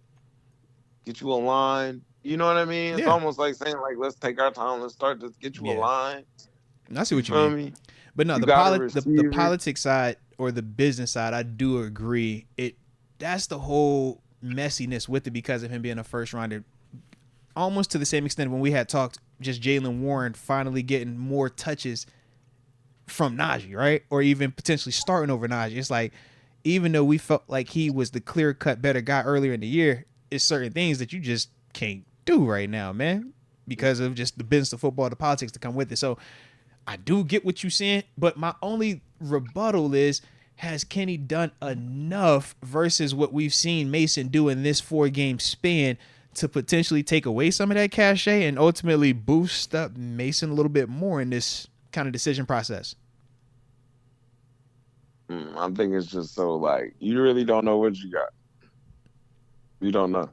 it. Get you a line. You know what I mean? It's almost like saying let's take our time. Let's start to get you a line. I see what you mean. But no, the politics side or the business side, I do agree. That's the whole messiness with it because of him being a first rounder. Almost to the same extent when we had talked just Jaylen Warren finally getting more touches from Najee, right? Or even potentially starting over Najee. It's like, even though we felt like he was the clear-cut better guy earlier in the year, it's certain things that you just can't do right now, man, because of just the business of football, the politics that come with it. So I do get what you're saying, but my only rebuttal is, has Kenny done enough versus what we've seen Mason do in this 4-game span to potentially take away some of that cachet and ultimately boost up Mason a little bit more in this kind of decision process? I think it's just so you really don't know what you got. You don't know.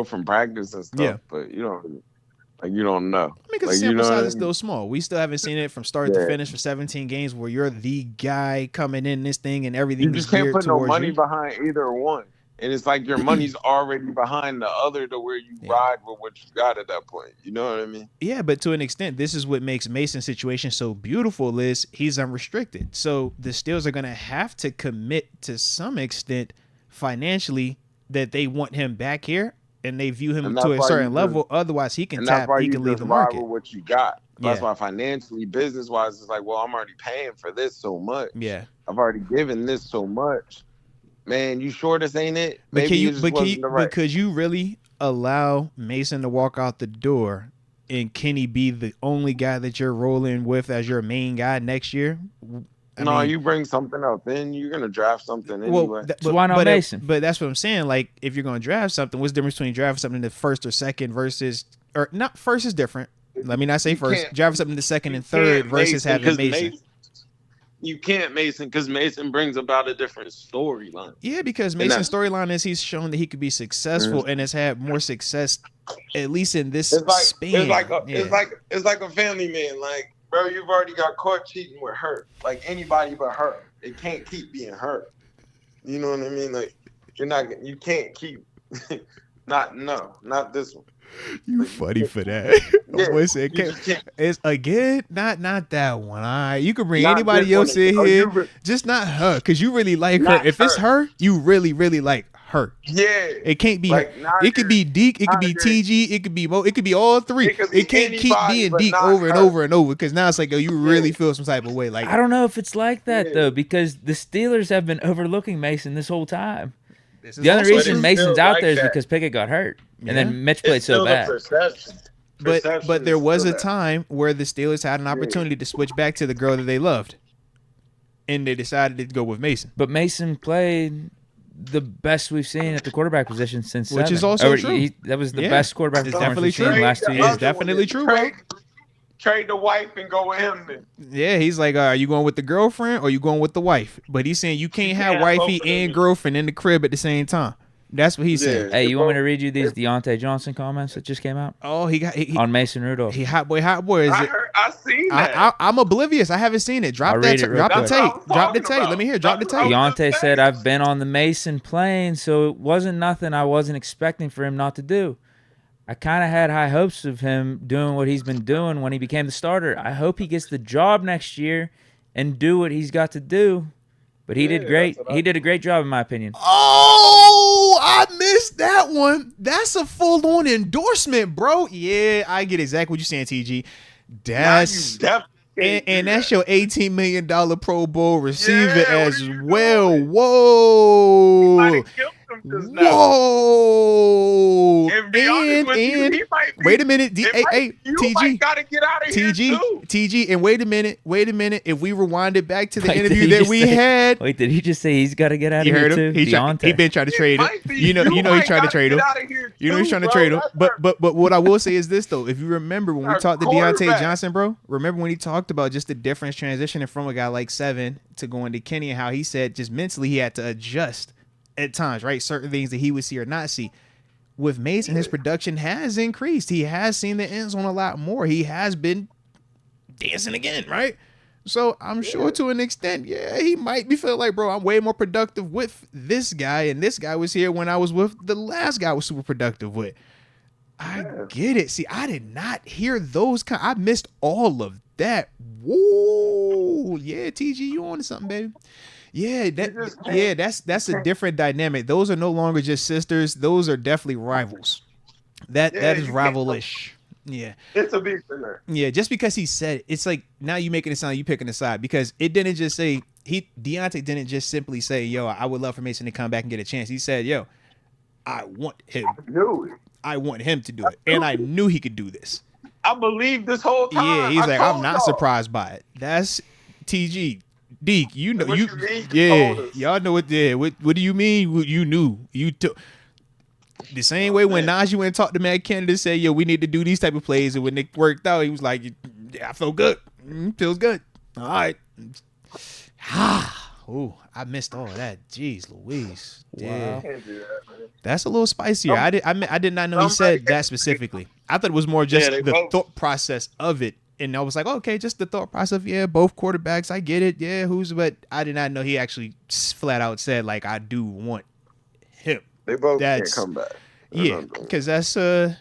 From practice and stuff, but you don't really. You don't know. Because the sample size is still small. We still haven't seen it from start to finish for 17 games where you're the guy coming in this thing and everything. You just can't put no money behind either one. And it's like your money's already behind the other to where you ride with what you got at that point. You know what I mean? Yeah, but to an extent, this is what makes Mason's situation so beautiful, Liz. He's unrestricted. So the Steelers are going to have to commit to some extent financially that they want him back here. And they view him to a certain level. Otherwise, he can tap. He can leave the market. With what you got. That's why financially, business wise, it's like, well, I'm already paying for this so much. Yeah, I've already given this so much. Man, you sure this ain't it? But could you really allow Mason to walk out the door and Kenny be the only guy that you're rolling with as your main guy next year? I mean, you bring something else in, you're gonna draft something anyway. So why not Mason? But that's what I'm saying. Like, if you're going to draft something, what's the difference between drafting something in the first or second versus, or not first is different. Let me not say first. Drafting something in the second and third versus having Mason. You can't Mason because Mason brings about a different storyline. Yeah, because Mason's storyline is he's shown that he could be successful and has had more success, at least in this span. It's like a family man. Like, bro, you've already got caught cheating with her. Like anybody but her. It can't keep being her. You know what I mean? Like you can't keep not this one. You funny for that. Yeah, it's again not that one. All right, you can bring anybody else in here, just not her, because you really like her. If it's her, you really like her. Yeah, it can't be. It could be Deke. It could be TG. It could be Mo. It could be all three. It can't keep being Deke over and over and over, because now it's like, you really feel some type of way. Like, I don't know if it's like that though, because the Steelers have been overlooking Mason this whole time. The only reason Mason's out there is because Pickett got hurt, and then Mitch played so bad. But there was a time where the Steelers had an opportunity to switch back to the girl that they loved, and they decided to go with Mason. But Mason played the best we've seen at the quarterback position since which is also true. That was the best quarterback performance we've seen in the last 2 years. It's definitely true, bro. Trade the wife and go with him then. Yeah, he's like, are you going with the girlfriend or you going with the wife? But he's saying you can't have wifey and girlfriend in the crib at the same time. That's what he said. Hey, you want me to read you these Deontay Johnson comments that just came out? Oh, he on Mason Rudolph. He hot boy. Is I seen that. I'm oblivious. I haven't seen it. Drop the tape. Drop the tape. Let me hear. Drop the tape. Deontay said, "I've been on the Mason plane, so it wasn't nothing I wasn't expecting for him not to do. I kind of had high hopes of him doing what he's been doing when he became the starter. I hope he gets the job next year and do what he's got to do. But he did great. He did a great job, in my opinion." Oh, I missed that one. That's a full-on endorsement, bro. Yeah, I get exactly what you're saying, TG. And that's your $18 million Pro Bowl receiver as well. Whoa. Whoa! And wait a minute, TG, gotta get out of here too. TG, and wait a minute. If we rewind it back to the interview that we had, did he just say he's got to get out of here too? He been trying to trade him. You know he's trying to trade him. You know he's trying to trade him. But what I will say is this though: if you remember when we talked to Deontay Johnson, bro, remember when he talked about just the difference transitioning from a guy like Seven to going to Kenny, and how he said just mentally he had to adjust at times, right? Certain things that he would see or not see. With Mason, his production has increased. He has seen the end zone a lot more. He has been dancing again, right? So I'm sure to an extent, he might be feeling like, bro, I'm way more productive with this guy, and this guy was here when I was with the last guy I was super productive with. I get it. See, I did not hear those I missed all of that. Whoa. Yeah, TG, you on to something, baby. Yeah, that's a different dynamic. Those are no longer just sisters. Those are definitely rivals. That is rival-ish. Yeah. It's a big thing there. Yeah, just because he said it, it's like now you making it sound like you picking a side, because it didn't just say Deontay didn't just simply say, yo, I would love for Mason to come back and get a chance. He said, yo, I want him. I want him to do it. And I knew he could do this. I believe this whole time. Yeah, he's like, I'm not surprised by it. That's TG. Deke, you know, y'all know what. Yeah, what do you mean? You knew, you took the same way when Najee went and talked to Matt Canada, say, yo, we need to do these type of plays, and when it worked out, he was like, yeah, I feel good. Feels good. All right. Oh, I missed all of that. Jeez, Louise. Yeah. Wow. That's a little spicier. I did not know he said that specifically. I thought it was more just the thought process of it. And I was like, okay, just the thought process. Yeah, both quarterbacks. I get it. Yeah, but I did not know he actually flat out said, like, I do want him. They both can't come back. Yeah, because that's that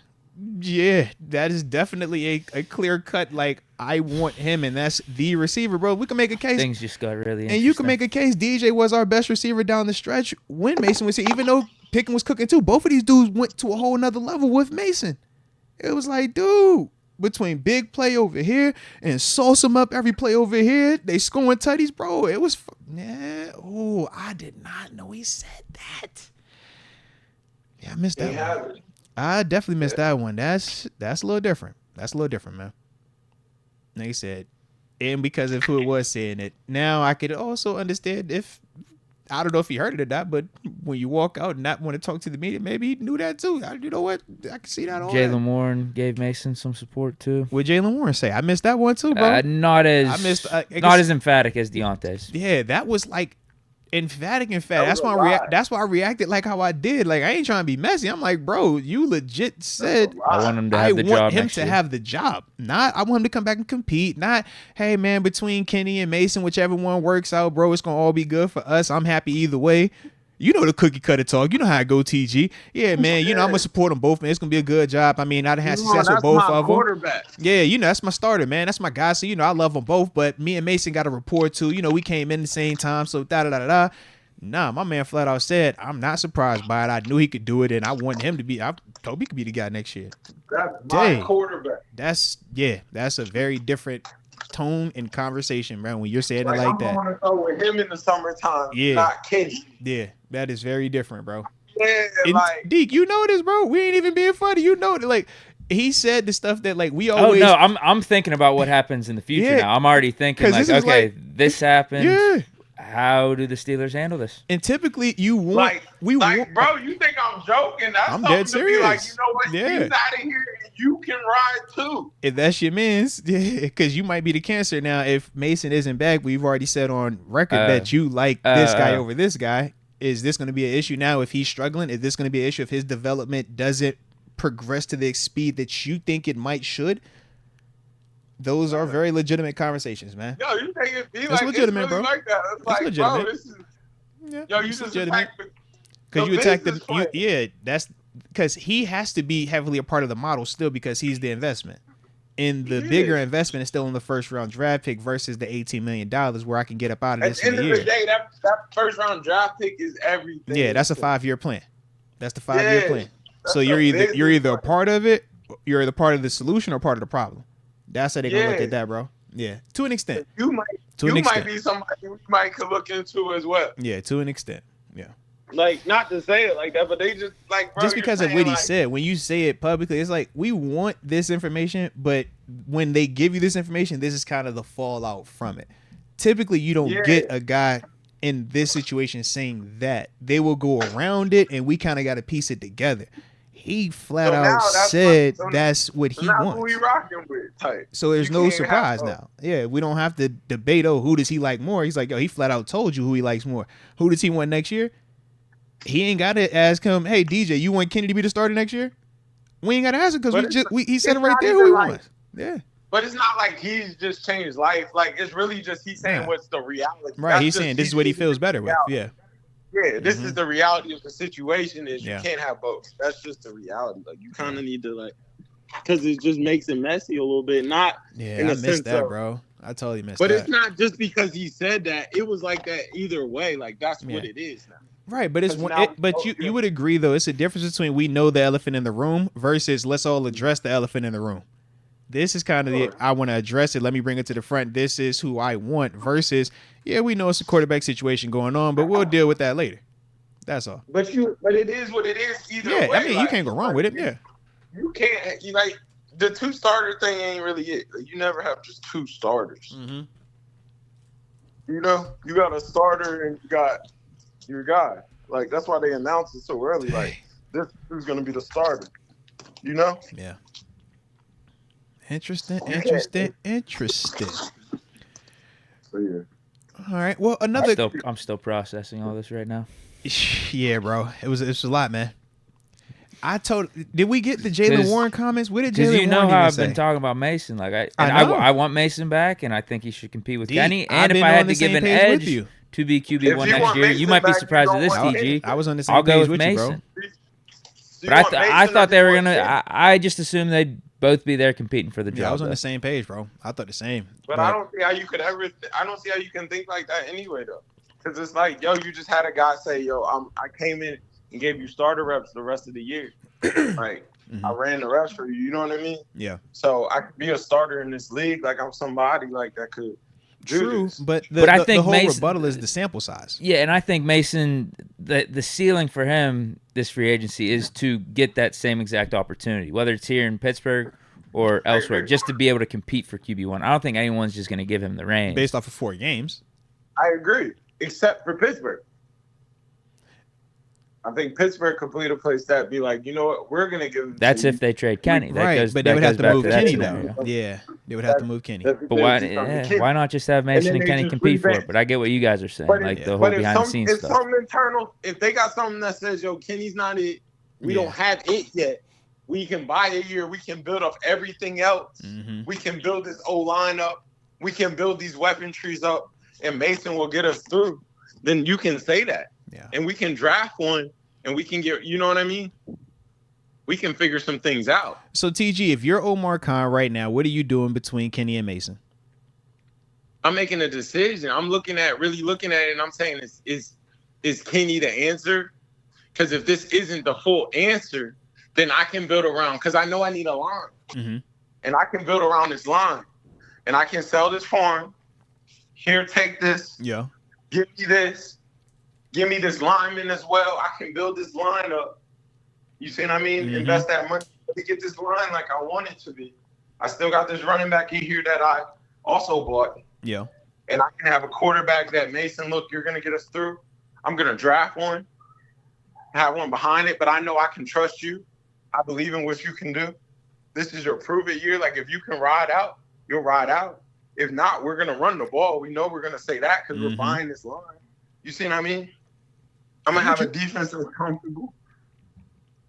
is definitely a clear cut, like, I want him, and that's the receiver, bro. We can make a case. Things just got really interesting. And you can make a case DJ was our best receiver down the stretch when Mason was here, even though Pickens was cooking too. Both of these dudes went to a whole nother level with Mason. It was like, dude, between big play over here and sauce them up every play over here, they scoring tutties, bro. It was, oh, I did not know he said that. Yeah, I missed that one. I definitely missed that one. That's a little different. That's a little different, man. Like I said, and because of who it was saying it, now I could also understand if, I don't know if he heard it or not, but when you walk out and not want to talk to the media, maybe he knew that too. You know what? I can see that all Jaylen Warren gave Mason some support too. What Jaylen Warren say? I missed that one too, bro. Not as emphatic as Deontay's. Yeah, that was like emphatic. That's why I reacted like how I did. Like, I ain't trying to be messy. I'm like, bro, you legit said I want him to have the job. I want him to have the job. Not I want him to come back and compete. Not, hey man, between Kenny and Mason, whichever one works out, bro, it's gonna all be good for us. I'm happy either way. You know the cookie cutter talk. You know how I go, TG. Yeah, man. You know I'm gonna support them both, man. It's gonna be a good job. I mean, I done had success with both of them. Yeah, you know that's my starter, man. That's my guy. So you know I love them both. But me and Mason got a rapport too. You know we came in the same time. So da. Nah, my man flat out said I'm not surprised by it. I knew he could do it, and I wanted him to be. I hope he could be the guy next year. That's my quarterback. That's a very different tone and conversation, man. When you're saying it like that, I want to go with him in the summertime. Yeah, not Kenny. Yeah, that is very different, bro. Yeah, and like Deke, you know this, bro. We ain't even being funny. You know that, like he said the stuff that like we always. Oh no, I'm thinking about what happens in the future now. I'm already thinking like, okay, this happened. Yeah. How do the Steelers handle this? And typically, you want bro. You think I'm joking? That's I'm dead serious. To be like, you know what? Yeah. He's out of here, and you can ride too. If that's your man's, yeah, because you might be the cancer now. If Mason isn't back, we've already said on record that you like this guy over this guy. Is this going to be an issue now? If he's struggling, is this going to be an issue if his development doesn't progress to the speed that you think it might should? Those are very legitimate conversations, man. Yo, you think it be it's like legitimate, it's really bro? like that? It's like, legitimate. Bro, this is yo, you just attack because you attack the yeah. That's because he has to be heavily a part of the model still because he's the investment. And the bigger investment is still in the first round draft pick versus the $18 million where I can get up out of this in a year. At the end of the day, that first round draft pick is everything. Yeah, that's a 5-year plan. That's the 5-year plan. So you're either a part of it, you're either part of the solution or part of the problem. That's how they're gonna look at that, bro. Yeah, to an extent. You might be somebody you might could look into as well. Yeah, to an extent. Yeah. Like, not to say it like that, but they just like, bro, just because of what he said. When you say it publicly, it's like we want this information, but when they give you this information, this is kind of the fallout from it. Typically, you don't get a guy in this situation saying that. They will go around it, and we kind of got to piece it together. He flat out said that's what he wants. Who we rocking with, type. So there's no surprise now. Yeah, we don't have to debate, who does he like more? He's like, he flat out told you who he likes more. Who does he want next year? He ain't got to ask him, hey, DJ, you want Kenny to be the starter next year? We ain't got to ask him because he said it right there who he wants. Yeah. But it's not like he's just changed life. Like, it's really just he's saying what's the reality. Right, he's saying this is what he feels better with. Yeah. Yeah, this is the reality of the situation is you can't have both. That's just the reality. Like, you kind of need to, like, because it just makes it messy a little bit. Not I missed that, bro. I totally missed that. But it's not just because he said that. It was like that either way. Like, that's what it is now. Right, but you would agree, though, it's a difference between we know the elephant in the room versus let's all address the elephant in the room. This is kind of I want to address it. Let me bring it to the front. This is who I want versus, we know it's a quarterback situation going on, but we'll deal with that later. That's all. But it is what it is either way. I mean, you can't go wrong with it. Yeah. You can't, like, the 2-starter thing ain't really it. Like, you never have just 2 starters. Mm-hmm. You know, you got a starter and you got your guy. Like, that's why they announced it so early. Like, this is going to be the starter. You know? Yeah. Interesting. So, yeah. All right. Well, I'm still processing all this right now. Yeah, bro. It was a lot, man. Did we get the Jaylen Warren comments? What did Jaylen Warren say? You know how I've been talking about Mason. Like I want Mason back, and I think he should compete with Kenny. And if I had to give an edge to be QB1 next year, you might be surprised at this, TG. I was on the same page with Mason. You, bro. But I thought they were gonna. I just assumed they'd both be there competing for the job. I was on the same page, bro. I thought the same. But I don't see how you could ever. I don't see how you can think like that anyway, though. Because it's like, you just had a guy say, I came in and gave you starter reps the rest of the year. Like, I ran the reps for you. You know what I mean? Yeah. So I could be a starter in this league. Like, I'm somebody like that could. True, but I think the whole Mason, rebuttal is the sample size. Yeah, and I think Mason, the ceiling for him this free agency is to get that same exact opportunity, whether it's here in Pittsburgh or elsewhere just to be able to compete for QB1. I don't think anyone's just going to give him the reins. Based off of 4 games. I agree, except for Pittsburgh. I think Pittsburgh could put a place that be like, you know what, we're going to give him. That's if they trade Kenny. Right, but they would have to move Kenny, though. Yeah, they would have to move Kenny. But why not just have Mason and Kenny compete for it? But I get what you guys are saying, like the whole behind-the-scenes stuff. If something internal, if they got something that says, yo, Kenny's not it, we don't have it yet, we can buy a year, we can build up everything else, we can build this O-line up, we can build these weapon trees up, and Mason will get us through, then you can say that. Yeah. And we can draft one, and we can get, you know what I mean? We can figure some things out. So, TG, if you're Omar Khan right now, what are you doing between Kenny and Mason? I'm making a decision. I'm really looking at it, and I'm saying, is Kenny the answer? Because if this isn't the full answer, then I can build around, because I know I need a line. And I can build around this line. And I can sell this farm. Here, take this. Yeah. Give me this. Give me this lineman as well. I can build this line up. You see what I mean? Invest that money to get this line like I want it to be. I still got this running back in here that I also bought. Yeah. And I can have a quarterback that, Mason, look, you're going to get us through. I'm going to draft one, have one behind it, but I know I can trust you. I believe in what you can do. This is your prove-it year. Like, if you can ride out, you'll ride out. If not, we're going to run the ball. We know we're going to say that because we're buying this line. You see what I mean? I'm going to have a defense that's comfortable.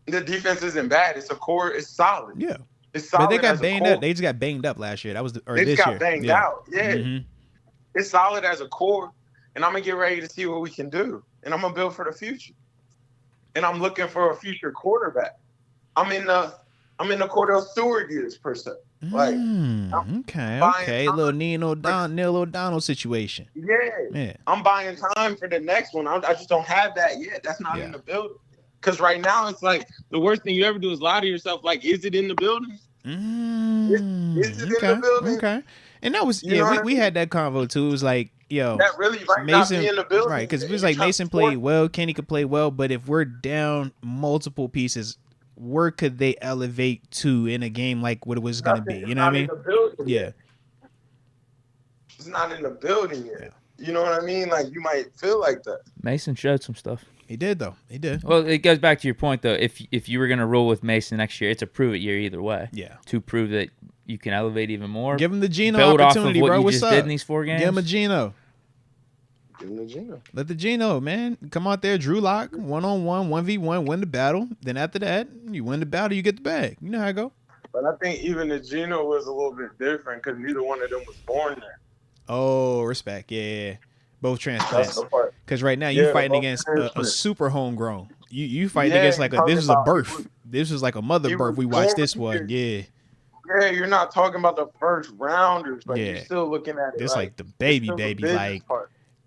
The defense isn't bad. It's a core. It's solid. Yeah. It's solid. But they got banged up. They just got banged up last year. That was this year. They just got banged out. Yeah. It's solid as a core. And I'm going to get ready to see what we can do. And I'm going to build for the future. And I'm looking for a future quarterback. I'm in the Cordell Stewart years, per se. Like, okay. A little Neil O'Donnell situation. Yeah. I'm buying time for the next one. I just don't have that yet. That's not in the building. Because right now, it's like the worst thing you ever do is lie to yourself. Like, is it in the building? Is it in the building? Okay. And that was, we had that convo too. It was like, yo, that really might not be in the building. Right, because it was like Mason played well, Kenny could play well, but if we're down multiple pieces, where could they elevate to in a game like what it was going to be? You know what I mean? Yeah. It's not in the building yet. Yeah. You know what I mean? Like, you might feel like that. Mason showed some stuff. He did, though. He did. Well, it goes back to your point, though. If you were going to roll with Mason next year, it's a prove-it year either way. Yeah. To prove that you can elevate even more. Give him the Geno build opportunity, off of what bro. You What's just up? did in these 4 games. Give him a Geno. Give him the Geno. Let the Geno, man. Come out there, Drew Lock, 1-on-1, 1v1, win the battle. Then after that, you win the battle, you get the bag. You know how it go. But I think even the Geno was a little bit different because neither one of them was born there. Oh, respect. Yeah. Both transplants. Because right now you're fighting against a super homegrown. You fighting against like this is a birth. This is like a mother birth. We watched this one. Yeah. Yeah, you're not talking about the first rounders. Like, you're still looking at it. It's like the baby. Like,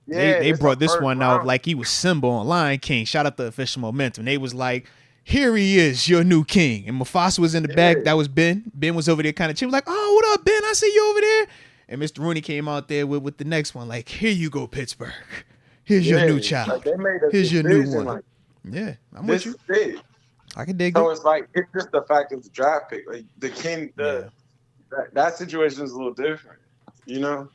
yeah, they brought this one out like he was Simba on Lion King. Shout out to Official Momentum. They was like, here he is, your new king. And Mufasa was in the back. That was Ben. Ben was over there kind of chilling, like, oh, what up, Ben? I see you over there. And Mr. Rooney came out there with the next one, like, here you go, Pittsburgh. Here's your new child. Like, here's your new one. Like, yeah, I'm with you. I can dig it. So it's like, it's just the fact of the draft pick. Like, the king, that situation is a little different, you know?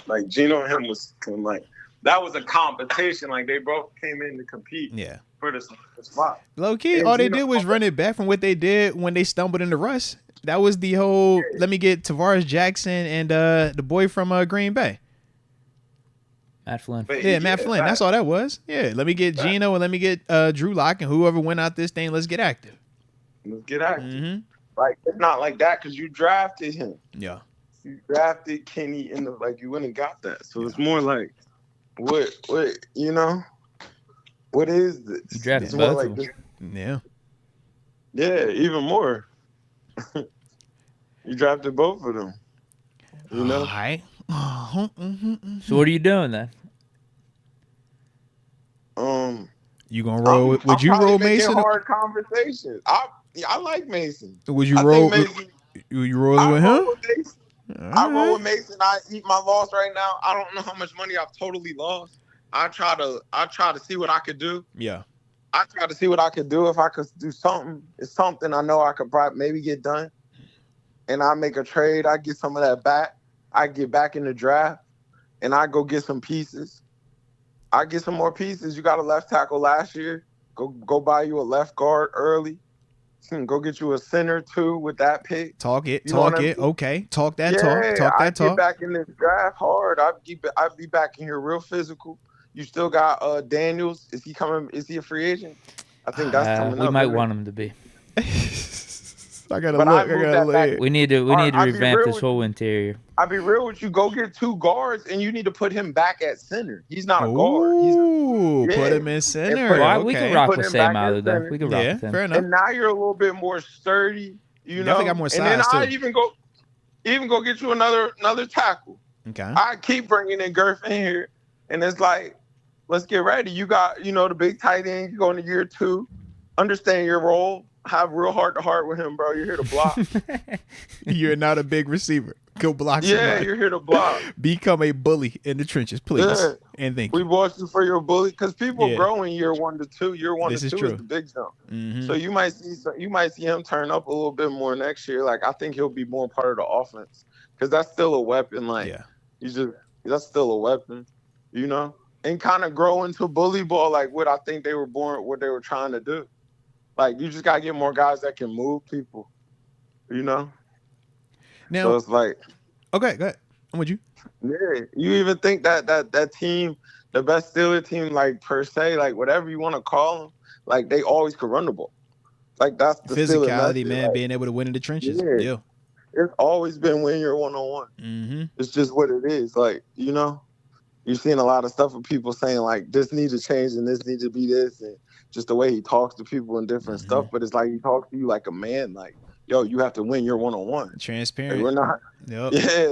Like, Geno and him was like, that was a competition. Like, they both came in to compete for the spot. Low key, all they did was run it back from what they did when they stumbled in the rush. That was the whole, let me get Tavares Jackson and the boy from Green Bay. Matt Flynn. Matt Flynn. That's all that was. Yeah, let me get Geno and let me get Drew Lock and whoever went out this thing, let's get active. Let's get active. Like, it's not like that because you drafted him. Yeah. You drafted Kenny in the, like, you wouldn't got that. So it's more like, what, you know, what is this? You drafted it's both more of them. Yeah. Yeah, even more. You drafted both of them. You know? All right. So what are you doing then? You gonna roll? Would you roll Mason? Hard conversations. I like Mason. Would you roll? You roll with him? I roll with Mason. I eat my loss right now. I don't know how much money I've totally lost. I try to see what I could do. Yeah. I try to see what I could do if I could do something. It's something I know I could probably maybe get done. and I make a trade, I get some of that back. I get back in the draft, and I go get some pieces. I get some more pieces. You got a left tackle last year. Go buy you a left guard early. Go get you a center too with that pick. Talk it. Okay. Talk that yeah, talk. Talk that talk. Get back in this draft hard. I'd be back in here real physical. You still got Daniels. Is he coming? Is he a free agent? I think that's coming up. We might want him to be. I gotta look. We need to revamp this whole interior. I'll be real with you. Go get 2 guards, and you need to put him back at center. He's not a guard. Put him in center. We can rock with Sam out of that. We can rock with him. Fair enough. And now you're a little bit more sturdy. You definitely know, got more size, and then I too. even go get you another tackle. Okay. I keep bringing in Garvin here, and it's like, let's get ready. You got the big tight end. You go into year 2. Understand your role. Have real heart to heart with him, bro. You're here to block. You're not a big receiver. Go block somebody. Yeah, you're here to block. Become a bully in the trenches, please. Yeah. And thank you. We bought you for your bully because people grow in year 1 to 2. Year 1 to 2 is the big jump. Mm-hmm. So you might see him turn up a little bit more next year. Like I think he'll be more part of the offense because that's still a weapon. Like that's still a weapon, you know, and kind of grow into bully ball like what I think they were trying to do. Like, you just got to get more guys that can move people, you know? Now, so it's like... Okay, go ahead. I'm with you. Yeah. You even think that team, the best Steelers team, like, per se, like, whatever you want to call them, like, they always could run the ball. Like, that's the physicality, man, like, being able to win in the trenches. Yeah. It's always been win your one-on-one. Mm-hmm. It's just what it is. Like, you know? You're seeing a lot of stuff with people saying, like, this needs to change and this needs to be this, and just the way he talks to people and different stuff. But it's like he talks to you like a man, like, yo, you have to win your one-on-one. Transparent. Like, we're not. Yep. Yeah,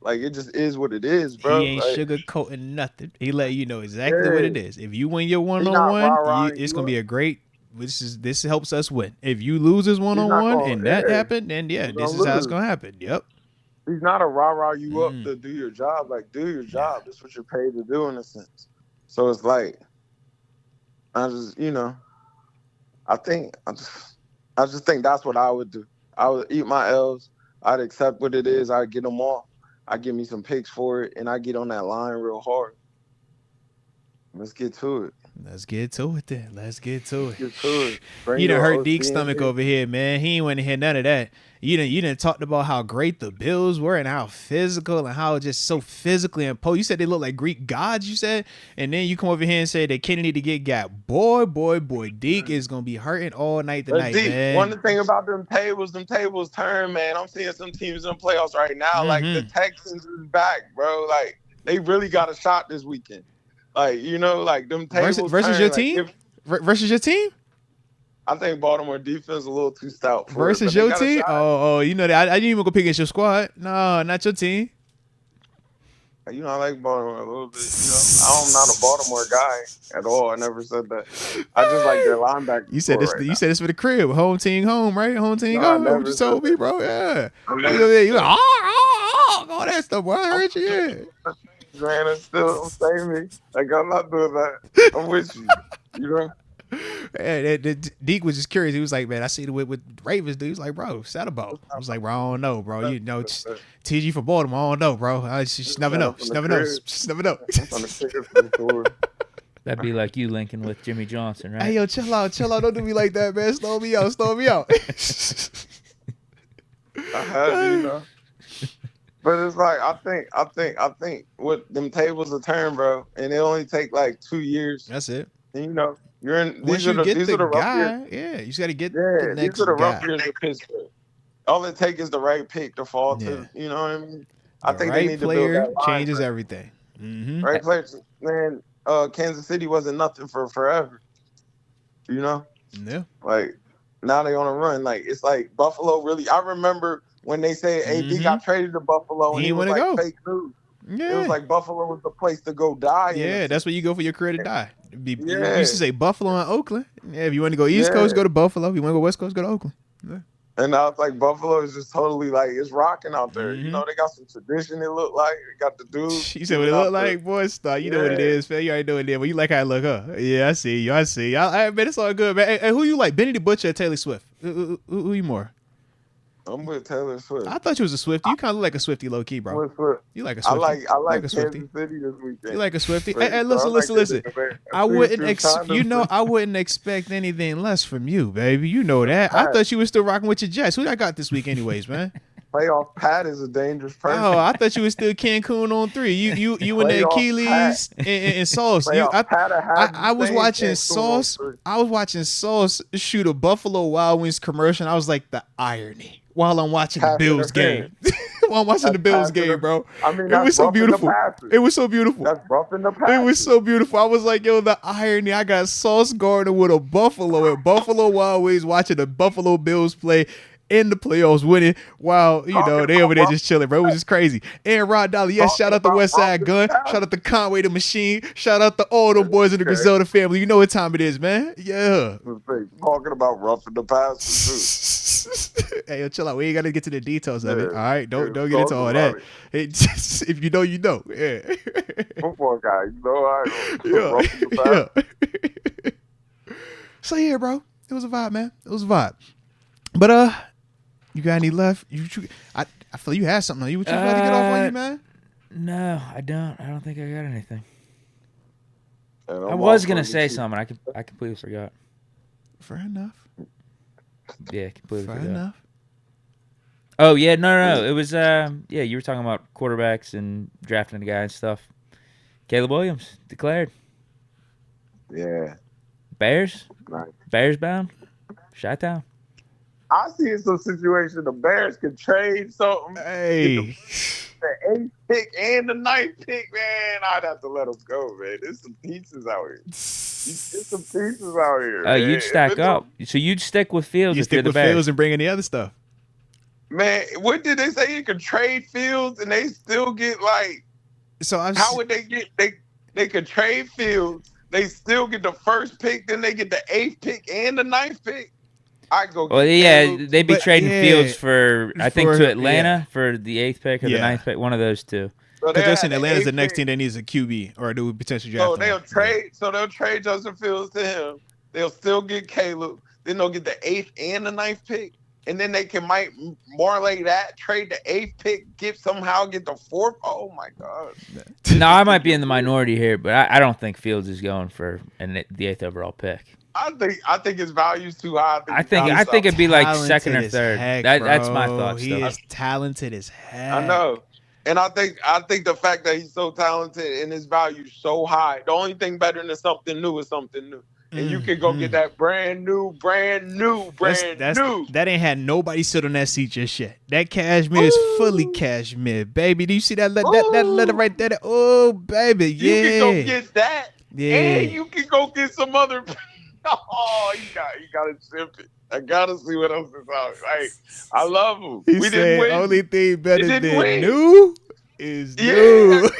like it just is what it is, bro. He ain't sugarcoating nothing. He let you know exactly what it is. If you win your one-on-one, it's gonna be a great. This helps us win. If you lose this one-on-one and that happened, then this is how it's gonna happen. Yep. He's not a rah-rah you up to do your job. Like, do your job. That's what you're paid to do in a sense. So it's like, I just, you know, I just think that's what I would do. I would eat my L's. I'd accept what it is. I'd get them all. I'd give me some picks for it, and I get on that line real hard. Let's get to it. Let's get to it then. Let's get to it. Bring you done hurt Deke's stomach over here, man. He ain't want to hear none of that. You done talked about how great the Bills were and how physical and how just so physically imposed. You said they look like Greek gods, you said? And then you come over here and say they can't need to get got. Boy, Deke is going to be hurting all night tonight, man. One thing about them tables turn, man. I'm seeing some teams in the playoffs right now. Like, the Texans is back, bro. Like, they really got a shot this weekend. Like, you know, like them tables versus your team? Versus your team? I think Baltimore defense is a little too stout for versus your team. Oh, you know that I didn't even go pick against your squad. No, not your team. You know, I like Baltimore a little bit. You know, I'm not a Baltimore guy at all. I never said that. I just like their linebacker. You said this. You said this for the crib. Home team, home, right? Home team, home. That's what you told me, bro. Yeah. You like, all that stuff. Boy, I heard you. Yeah. Man, I'm saving me. Like, I'm not doing that. I'm with you. You know. And Deke was just curious. He was like, man, I see the with Ravens, dude. He was like, bro, set about. I was like, bro, I don't know, bro. You know, TG from Baltimore, I don't know, bro. I just never know. Just never know. Just never know. That'd be like you linking with Jimmy Johnson, right? Hey, yo, chill out. Don't do me like that, man. Slow me out. I have, you know. But it's like, I think what them tables will turn, bro, and it only take like 2 years. That's it. And, you know, you're in. Once you get the guy, yeah, you just got to get the next guy. These are the rough years of Pittsburgh. All it takes is the right pick to fall to. You know what I mean? I think they need to build that line, changes everything. Mm-hmm. Right player, man. Kansas City wasn't nothing for forever. You know? Yeah. Like, now they on a run. Like, it's like Buffalo really. I remember when they said AD got traded to Buffalo and he was like fake news. Yeah. It was like Buffalo was the place to go die. Yeah, that's where you go for your career to die. You used to say Buffalo and Oakland. Yeah, if you want to go East Coast, go to Buffalo. If you want to go West Coast, go to Oakland. Yeah. And now it's like Buffalo is just totally like, it's rocking out there. Mm-hmm. You know, they got some tradition, it look like. They got the dudes. You said what it look like? Boy, stop. You know what it is, man. You already know it is. But you like how I look, huh? Yeah, I see you. Man, it's all good, man. Hey, who you like, Benny the Butcher or Taylor Swift? Who you more? I'm with Taylor Swift. I thought you was a Swiftie. You kind of look like a Swiftie, low key, bro. You like a I Swiftie. like a Kansas Swiftie. City this weekend. You like a Swiftie. But, Hey, so listen. I wouldn't I I wouldn't expect anything less from you, baby. You know that. I thought you were still rocking with your Jets. Who I got this week, anyways, man? Playoff Pat is a dangerous person. Oh, I thought you was still Cancun on 3. You and the Achilles and Sauce. I was watching Sauce. I was watching Sauce shoot a Buffalo Wild Wings commercial. I was like, the irony while I'm watching the Bills game. While I'm watching the Bills game, bro. I mean, it was so beautiful. It was so beautiful. That's roughing the passes. It was so beautiful. I was like, yo, the irony. I got Sauce Gardner with a Buffalo at Buffalo Wild Wings watching the Buffalo Bills play in the playoffs, winning while they over there just chilling, bro. It was just crazy. And Rod Dolly, yes, shout out to West Side Gun, shout out to Conway the Machine, shout out to all them boys in the Griselda family. You know what time it is, man. Yeah. Talking about roughing the passes too. Hey, yo, chill out. We ain't gotta get to the details of it. All right, don't get into all that. If you know, you know. Yeah. Football guy, all right. Yeah. So yeah, bro, it was a vibe, man. It was a vibe. But you got any left? I feel you had something on you. What you about to get off on you, man? No, I don't. I don't think I got anything. I was gonna say something. I completely forgot. Fair enough. Yeah, completely forgot. Fair enough. Oh yeah, no. It was you were talking about quarterbacks and drafting the guy and stuff. Caleb Williams declared. Yeah. Bears. Nice. Bears bound. Chi-town. I see in some situation the Bears could trade something. Hey. The 8th pick and the 9th pick, man. I'd have to let them go, man. There's some pieces out here. There's some pieces out here. You'd stack up. So you'd stick with Fields. You stick with Fields and bring in the other stuff. Man, what did they say? You could trade Fields and they still get like. So how would they get? They could trade Fields. They still get the first pick. Then they get the 8th pick and the 9th pick. I go. Well, yeah, they'd be trading Fields for I think to Atlanta for the 8th pick or the 9th pick, one of those two. Because they're saying Atlanta's the next team that needs a QB or do potentially draft. So they'll trade Justin Fields to him. They'll still get Caleb. Then they'll get the 8th and the 9th pick, and then they might parlay that, trade the 8th pick, get the 4th. Oh my God. No, I might be in the minority here, but I don't think Fields is going for the 8th overall pick. I think his value's too high. I think it'd be like 2nd or 3rd. That's my thoughts. He is talented as heck. I know, and I think the fact that he's so talented and his value's so high. The only thing better than something new is something new, and you can go get that brand new. That ain't had nobody sit on that seat just yet. That cashmere is fully cashmere, baby. Do you see that letter right there? Oh, baby, yeah. You can go get that, yeah, and you can go get some other. Oh, you gotta ship it. I gotta see what else is out. Like, I love him. We didn't win. Only thing better than new is new.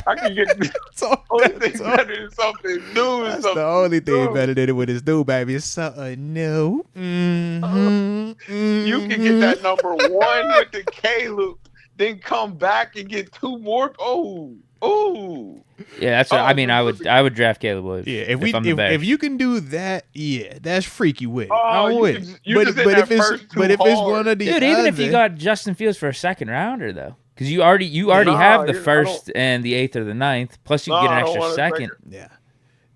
I can get only thing better than something new. That's the only thing better than it when it's new, baby. It's something new. You can get that number 1 with the Caleb, then come back and get 2 more. Oh. Yeah, that's what I mean. I would draft Caleb Williams. Yeah, if you can do that, yeah, that's freaky with. I would. But if it's one of the even if you got Justin Fields for a 2nd rounder though, because you already have the 1st and the 8th or the 9th, plus you get an extra 2nd. Yeah.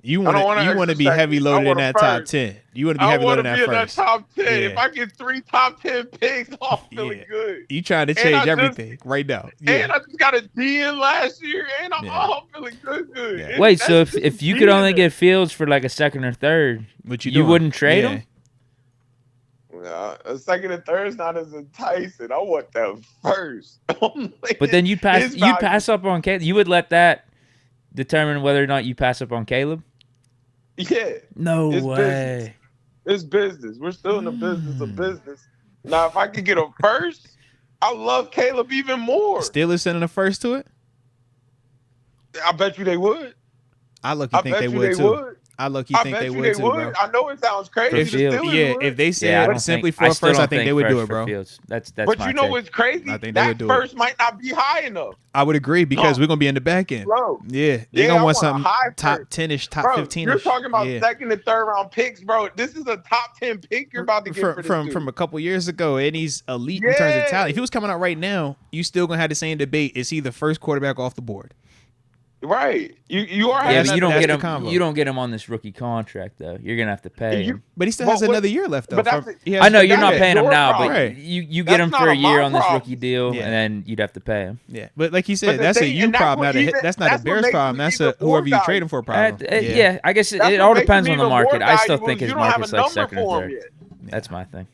You want to be heavy loaded in that top 10. You want to be heavy loaded in that first. Top 10. Yeah. If I get 3 top 10 picks, I'm feeling good. You trying to change everything right now. Yeah. And I just got a D in last year, and I'm all feeling good. Yeah. Wait, so if you could only get Fields for like a 2nd or 3rd, you wouldn't trade him? A 2nd and 3rd is not as enticing. I want that first. But then you pass up on Caleb. You would let that determine whether or not you pass up on Caleb? Yeah. No way. Business. It's business. We're still in the business of business. Now, if I could get a first, I love Caleb even more. Steelers sending a first to it? I bet you they would. I think they would too. I low-key I think bet they you would they too, would. bro. I know it sounds crazy. For Fields. If they I said don't simply think, for first, I think they would do it, for bro. Fields. That's But my you know take. what's crazy? I think they would That do first might not be high enough. I would agree because we're gonna be in the back end. Low. Yeah, they're Yeah, gonna I want want a something high top first. 10ish, top Bro, 15ish. you're talking about yeah. second and third round picks, bro. This is a top 10 pick you're about to get for this dude. From a couple years ago, and he's elite in terms of talent. If he was coming out right now, you still gonna have the same debate. Is he the first quarterback off the board? Right. You are Yeah, having but you that don't get debate. him. You don't get him on this rookie contract though. You're gonna have to pay him. But he still has another year left though. But that's I know you're not that's paying him your now, problem. but Right. you get That's him not for a a year my on this problem. rookie deal, Yeah. and then you'd have to pay him. Yeah, but like you But said, the that's a thing- you and that's problem, what not a even- that's not a that's what Bears makes problem. me That's even a whoever you more trade him for Yeah. problem. Yeah, I guess That's it what all makes depends me on the even more market. I still valuable think is his you don't have market's a like number second or for him third. yet. That's my thing.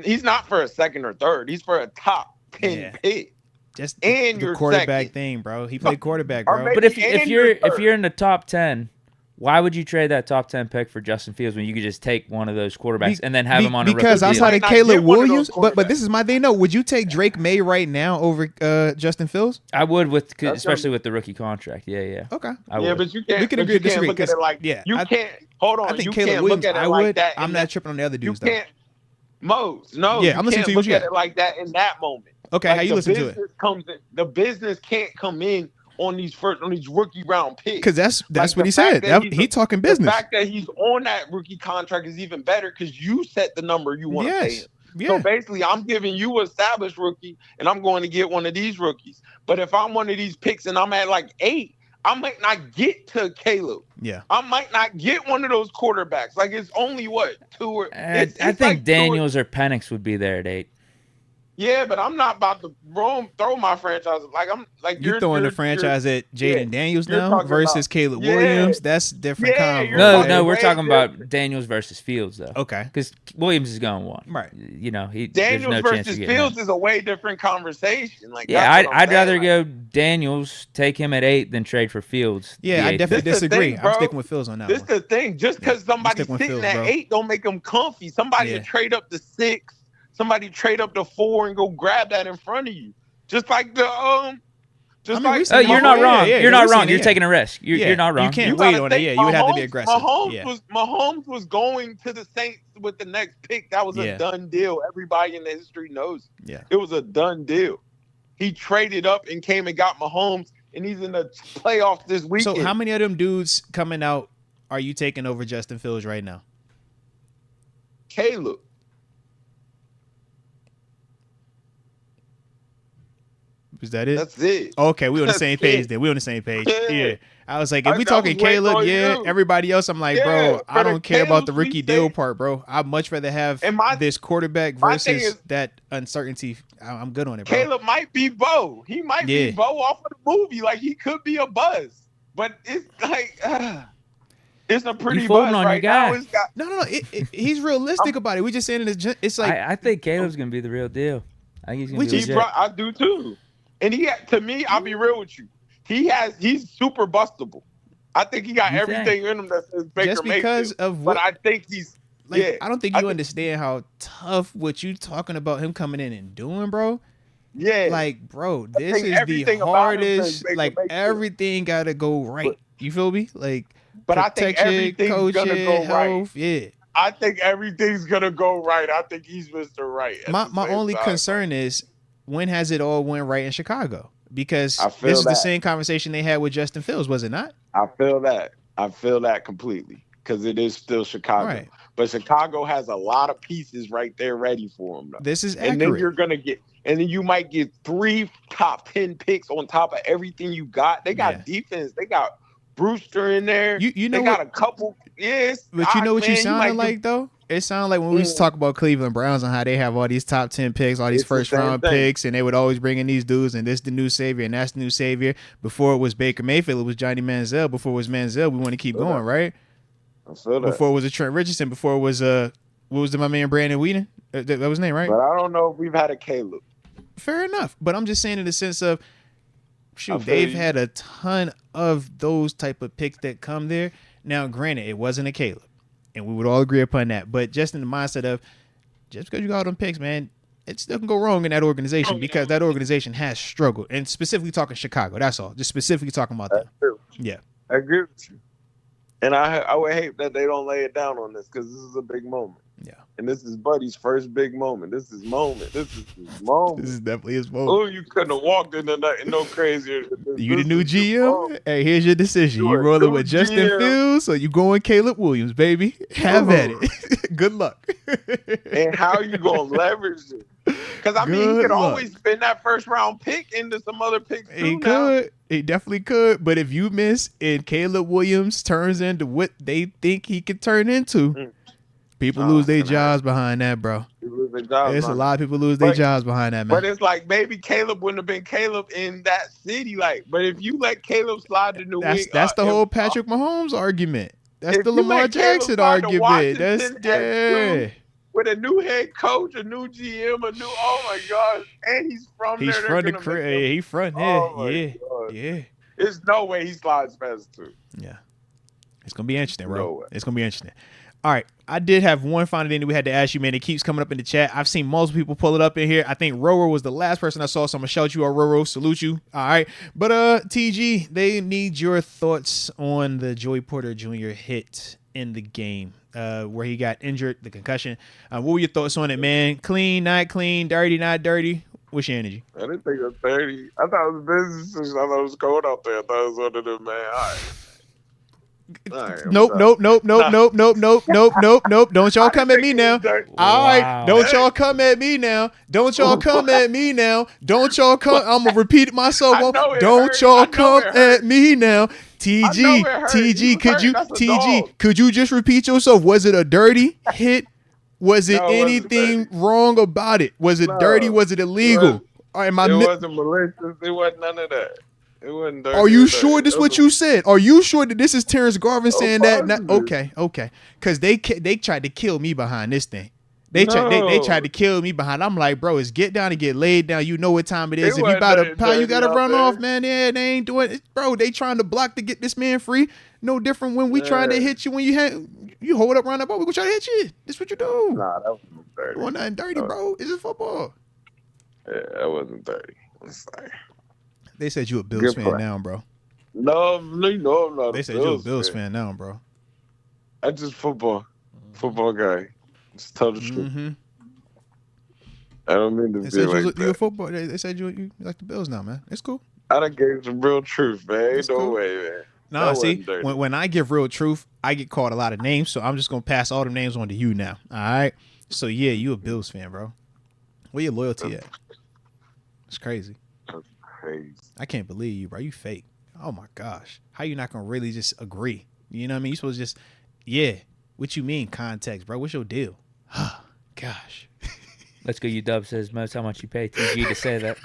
He's not for a second or third. He's for a top 10 Yeah. pick. Just And the your quarterback second. thing, bro. He played quarterback, Or bro. maybe- But if And you're your if third. you're in the top 10, why would you trade that top 10 pick for Justin Fields when you could just take one of those quarterbacks and then have him on a rookie because deal? outside of Might not get Caleb one of those Williams, but quarterbacks. this is my thing. No, would you take Drake May right now over Justin Fields? I would with That's especially with the rookie contract. Yeah. Okay. I Yeah, would. but you can't. We can but agree you to disagree, can't look at 'cause- it like yeah, You I- can't. Hold on. I think You Caleb can't Williams, look at it I like would. that. I'm in not that- tripping on the other You dudes though. can't. Mose, no. Yeah, I'm you listening can't to you. look What you at got? it like that in that moment. Okay, Like how you the listen to it? business comes in. The business can't come in on these rookie round picks. Because that's Like, what the he fact said. that He talking business. The fact that he's on that rookie contract is even better because you set the number you want to pay Yes. him. Yeah. So basically, I'm giving you an established rookie, and I'm going to get one of these rookies. But if I'm one of these picks and I'm at like 8, I might not get to Caleb. Yeah. I might not get one of those quarterbacks. Like it's only what 2 or I it's think like 2 or- Daniels or Penix would be there at 8. Yeah, but I'm not about to throw my franchise. Like I'm like You throwing the franchise at Jaden Daniels you're now talking versus about- Caleb Yeah. Williams. That's different Yeah, convo. you're No, talking no, we're way talking about different. Daniels versus Fields though. Okay. Because Williams is going 1. Right. You know, there's Daniels no chance versus of getting Fields him. is a way different conversation. Like Yeah, that's what I'm I'd saying. rather Like, go Daniels, take him at 8 than trade for Fields. Yeah, the I eighth definitely pick. This the disagree. thing, I'm bro. sticking with Phil's on that This one. the thing. Just because somebody's stick with sitting Fields, at bro. 8 don't make them comfy. Somebody Yeah. to trade up to 6. Somebody trade up to 4 and go grab that in front of you. Just like the Just I mean, like recently- You're not Yeah, wrong. yeah, You're not recently, wrong. You're yeah. taking a risk. You're not wrong. You can't You wait gotta on it. think Yeah, you would have to be Mahomes- aggressive. Yeah. Mahomes was going to the Saints with the next pick. That was Yeah. a done deal. Everybody in the history knows. Yeah. It was a done deal. He traded up and came and got Mahomes, and he's in the playoffs this weekend. So how many of them dudes coming out are you taking over Justin Fields right now? Caleb. Is that it? That's it. Okay, we on the That's same it. page then. We on the same page. Yeah. Yeah. I was like, if we I talking was waiting Caleb, on yeah. you. Everybody else, I'm like, Yeah, bro, I for the don't care about the Caleb's rookie we deal say- part, bro. I'd much rather have And my- this quarterback my thing versus is- that uncertainty. I'm good on it, bro. Caleb might be Bo. He might Yeah. be Bo off of the movie. Like he could be a buzz. But it's like it's a pretty You folding buzz on your right guy. now. It's got No. He's realistic about it. We just saying it's like I think Caleb's gonna be the real deal. I think he's We gonna be just legit. I do too. And to me, I'll be real with you. He's super bustable. I think he got You think? everything in him that says Baker just because Mayfield. of But what. I think he's Like, yeah. I don't think I you think- understand how tough what you talking about him coming in and doing, bro. yeah. Like, bro, this think is the everything about him hardest. says Baker Like, Mayfield. everything gotta go right. You feel me? Like, But I think protection, everything's coaching, gonna go right. health. Yeah. I think everything's gonna go right. I think he's Mr. Right. at My the same only time. concern is when has it all went right in Chicago? Because I feel this is the that. same conversation they had with Justin Fields, was it not? I feel that completely because it is still Chicago. Right. But Chicago has a lot of pieces right there ready for him. Though. This is And then accurate. then you might get 3 top 10 picks on top of everything you got. They got defense. They got Brewster in there. You know they got what- a couple. Yes. But you know what you sounded might like though? It sounded like when we used to talk about Cleveland Browns and how they have all these top 10 picks, all these It's the first same round thing. picks, and they would always bring in these dudes, and this the new savior, and that's the new savior. Before it was Baker Mayfield, it was Johnny Manziel. Before it was Manziel, we want to keep Feel going, that. right? I feel that. Before it was a Trent Richardson. Before it was what was my man Brandon Whedon? That was his name, right? But I don't know if we've had a Caleb. Fair enough. But I'm just saying in the sense of, I shoot, feel they've you. had a ton of those type of picks that come there. Now, granted, it wasn't a Caleb, and we would all agree upon that. But just in the mindset of, just because you got all them picks, man, it still can go wrong in that organization because that organization has struggled. And specifically talking Chicago, that's all. Just specifically talking about That's them. true. Yeah. I agree with you. And I would hate that they don't lay it down on this because this is a big moment. Yeah. And this is Buddy's first big moment. This is his moment. This is definitely his moment. Oh, you couldn't have walked into nothing no crazier. You the new GM? Hey, here's your decision. You rolling with Justin Fields or you going Caleb Williams, baby? Have at it. Good luck. And how you going to leverage it? Because, I mean, he could always spin that first round pick into some other picks too. He could. He definitely could. But if you miss and Caleb Williams turns into what they think he could turn into, people lose their jobs behind that, bro. There's a lot of people lose their jobs behind that, man. But it's like maybe Caleb wouldn't have been Caleb in that city. Like, but if you let Caleb slide to New England, that's the whole Patrick Mahomes argument. That's the Lamar Jackson argument. That's with a new head coach, a new GM, oh my gosh, and he's from there. From the crib. He's from there. Yeah. There's no way he slides past two. Yeah. It's gonna be interesting, bro. No way. It's gonna be interesting. All right, I did have one final thing that we had to ask you, man. It keeps coming up in the chat. I've seen multiple people pull it up in here. I think Roro was the last person I saw, so I'm going to shout you out, Roro. Salute you. All right. But, TG, they need your thoughts on the Joey Porter Jr. hit in the game where he got injured, the concussion. What were your thoughts on it, man? Clean, not clean, dirty, not dirty? What's your energy? I didn't think it was 30. I thought it was business. I thought it was cold out there. I thought it was one of them, man. All right. Nope. Don't y'all come at me now. All right. Don't y'all come at me now. Don't y'all come at me now. Don't y'all come. I'm going to repeat it myself. Don't y'all come at me now. TG, could you just repeat yourself? Was it a dirty hit? Was it anything wrong about it? Was it dirty? Was it illegal? It wasn't malicious. It wasn't none of that. It wasn't dirty. Are you sure this is what you said? Are you sure that this is Terence Garvin saying that? Okay. Because they tried to kill me behind this thing. They tried to kill me behind. I'm like, bro, it's get down and get laid down. You know what time it is. If you about to power, you got to run off, man. Yeah, they ain't doing it. Bro, they trying to block to get this man free. No different when we trying to hit you when you hold up, run up. We gonna try to hit you. This what you do. Nah, that wasn't dirty. Well, nothing dirty, bro. It's just football. Yeah, that wasn't dirty. I'm sorry. They said you a Bills fan now, bro. No, I'm not. They said you a Bills fan now, bro. I just football guy. Just tell the truth. I don't mean to be like that. You a football. They said you like the Bills now, man. It's cool. I done gave some real truth, man. Ain't no way, man. No, see, when I give real truth, I get called a lot of names, so I'm just gonna pass all the names on to you now. All right. So yeah, you a Bills fan, bro. Where your loyalty at? It's crazy. Crazy. I can't believe you, bro. You fake. Oh my gosh. How you not gonna really just agree? You know what I mean? You supposed to just, what you mean context, bro? What's your deal? Gosh. Let's go. UW says most how much you pay TG to say that.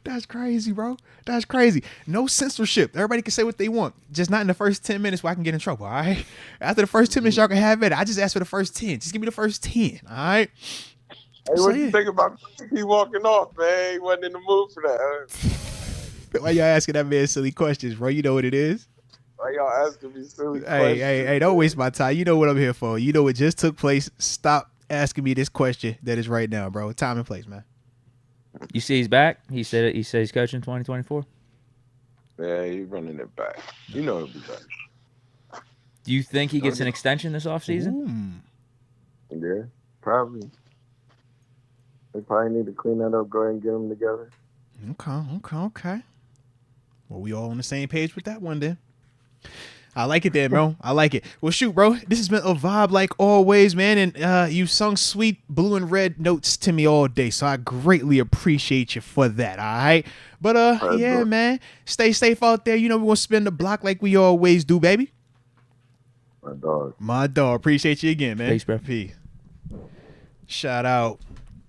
That's crazy, bro. That's crazy. No censorship. Everybody can say what they want. Just not in the first 10 minutes where I can get in trouble, all right? After the first 10 minutes, y'all can have it. I just asked for the first 10. Just give me the first 10, all right? Hey, what you think about he walking off, man? He wasn't in the mood for that. Why y'all asking that man silly questions, bro? You know what it is. Why y'all asking me silly questions? Hey, don't waste my time. You know what I'm here for. You know what just took place. Stop asking me this question that is right now, bro. Time and place, man. You see he's back? He said he's coaching 2024? Yeah, he's running it back. You know he'll be back. Do you think he gets an extension this offseason? Yeah, probably. They probably need to clean that up, go ahead and get them together. Okay. Well, we all on the same page with that one then. I like it then, bro. I like it. Well, shoot, bro. This has been a vibe like always, man. And you sung sweet blue and red notes to me all day, so I greatly appreciate you for that, all right? But, yeah, man. Stay safe out there. You know we're going to spin the block like we always do, baby. My dog. Appreciate you again, man. Thanks, bro. Peace. Shout out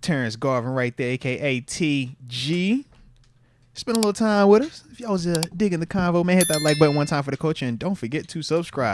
Terence Garvin right there, a.k.a. TG. Spend a little time with us. If y'all was digging the convo, man, hit that like button one time for the culture, and don't forget to subscribe.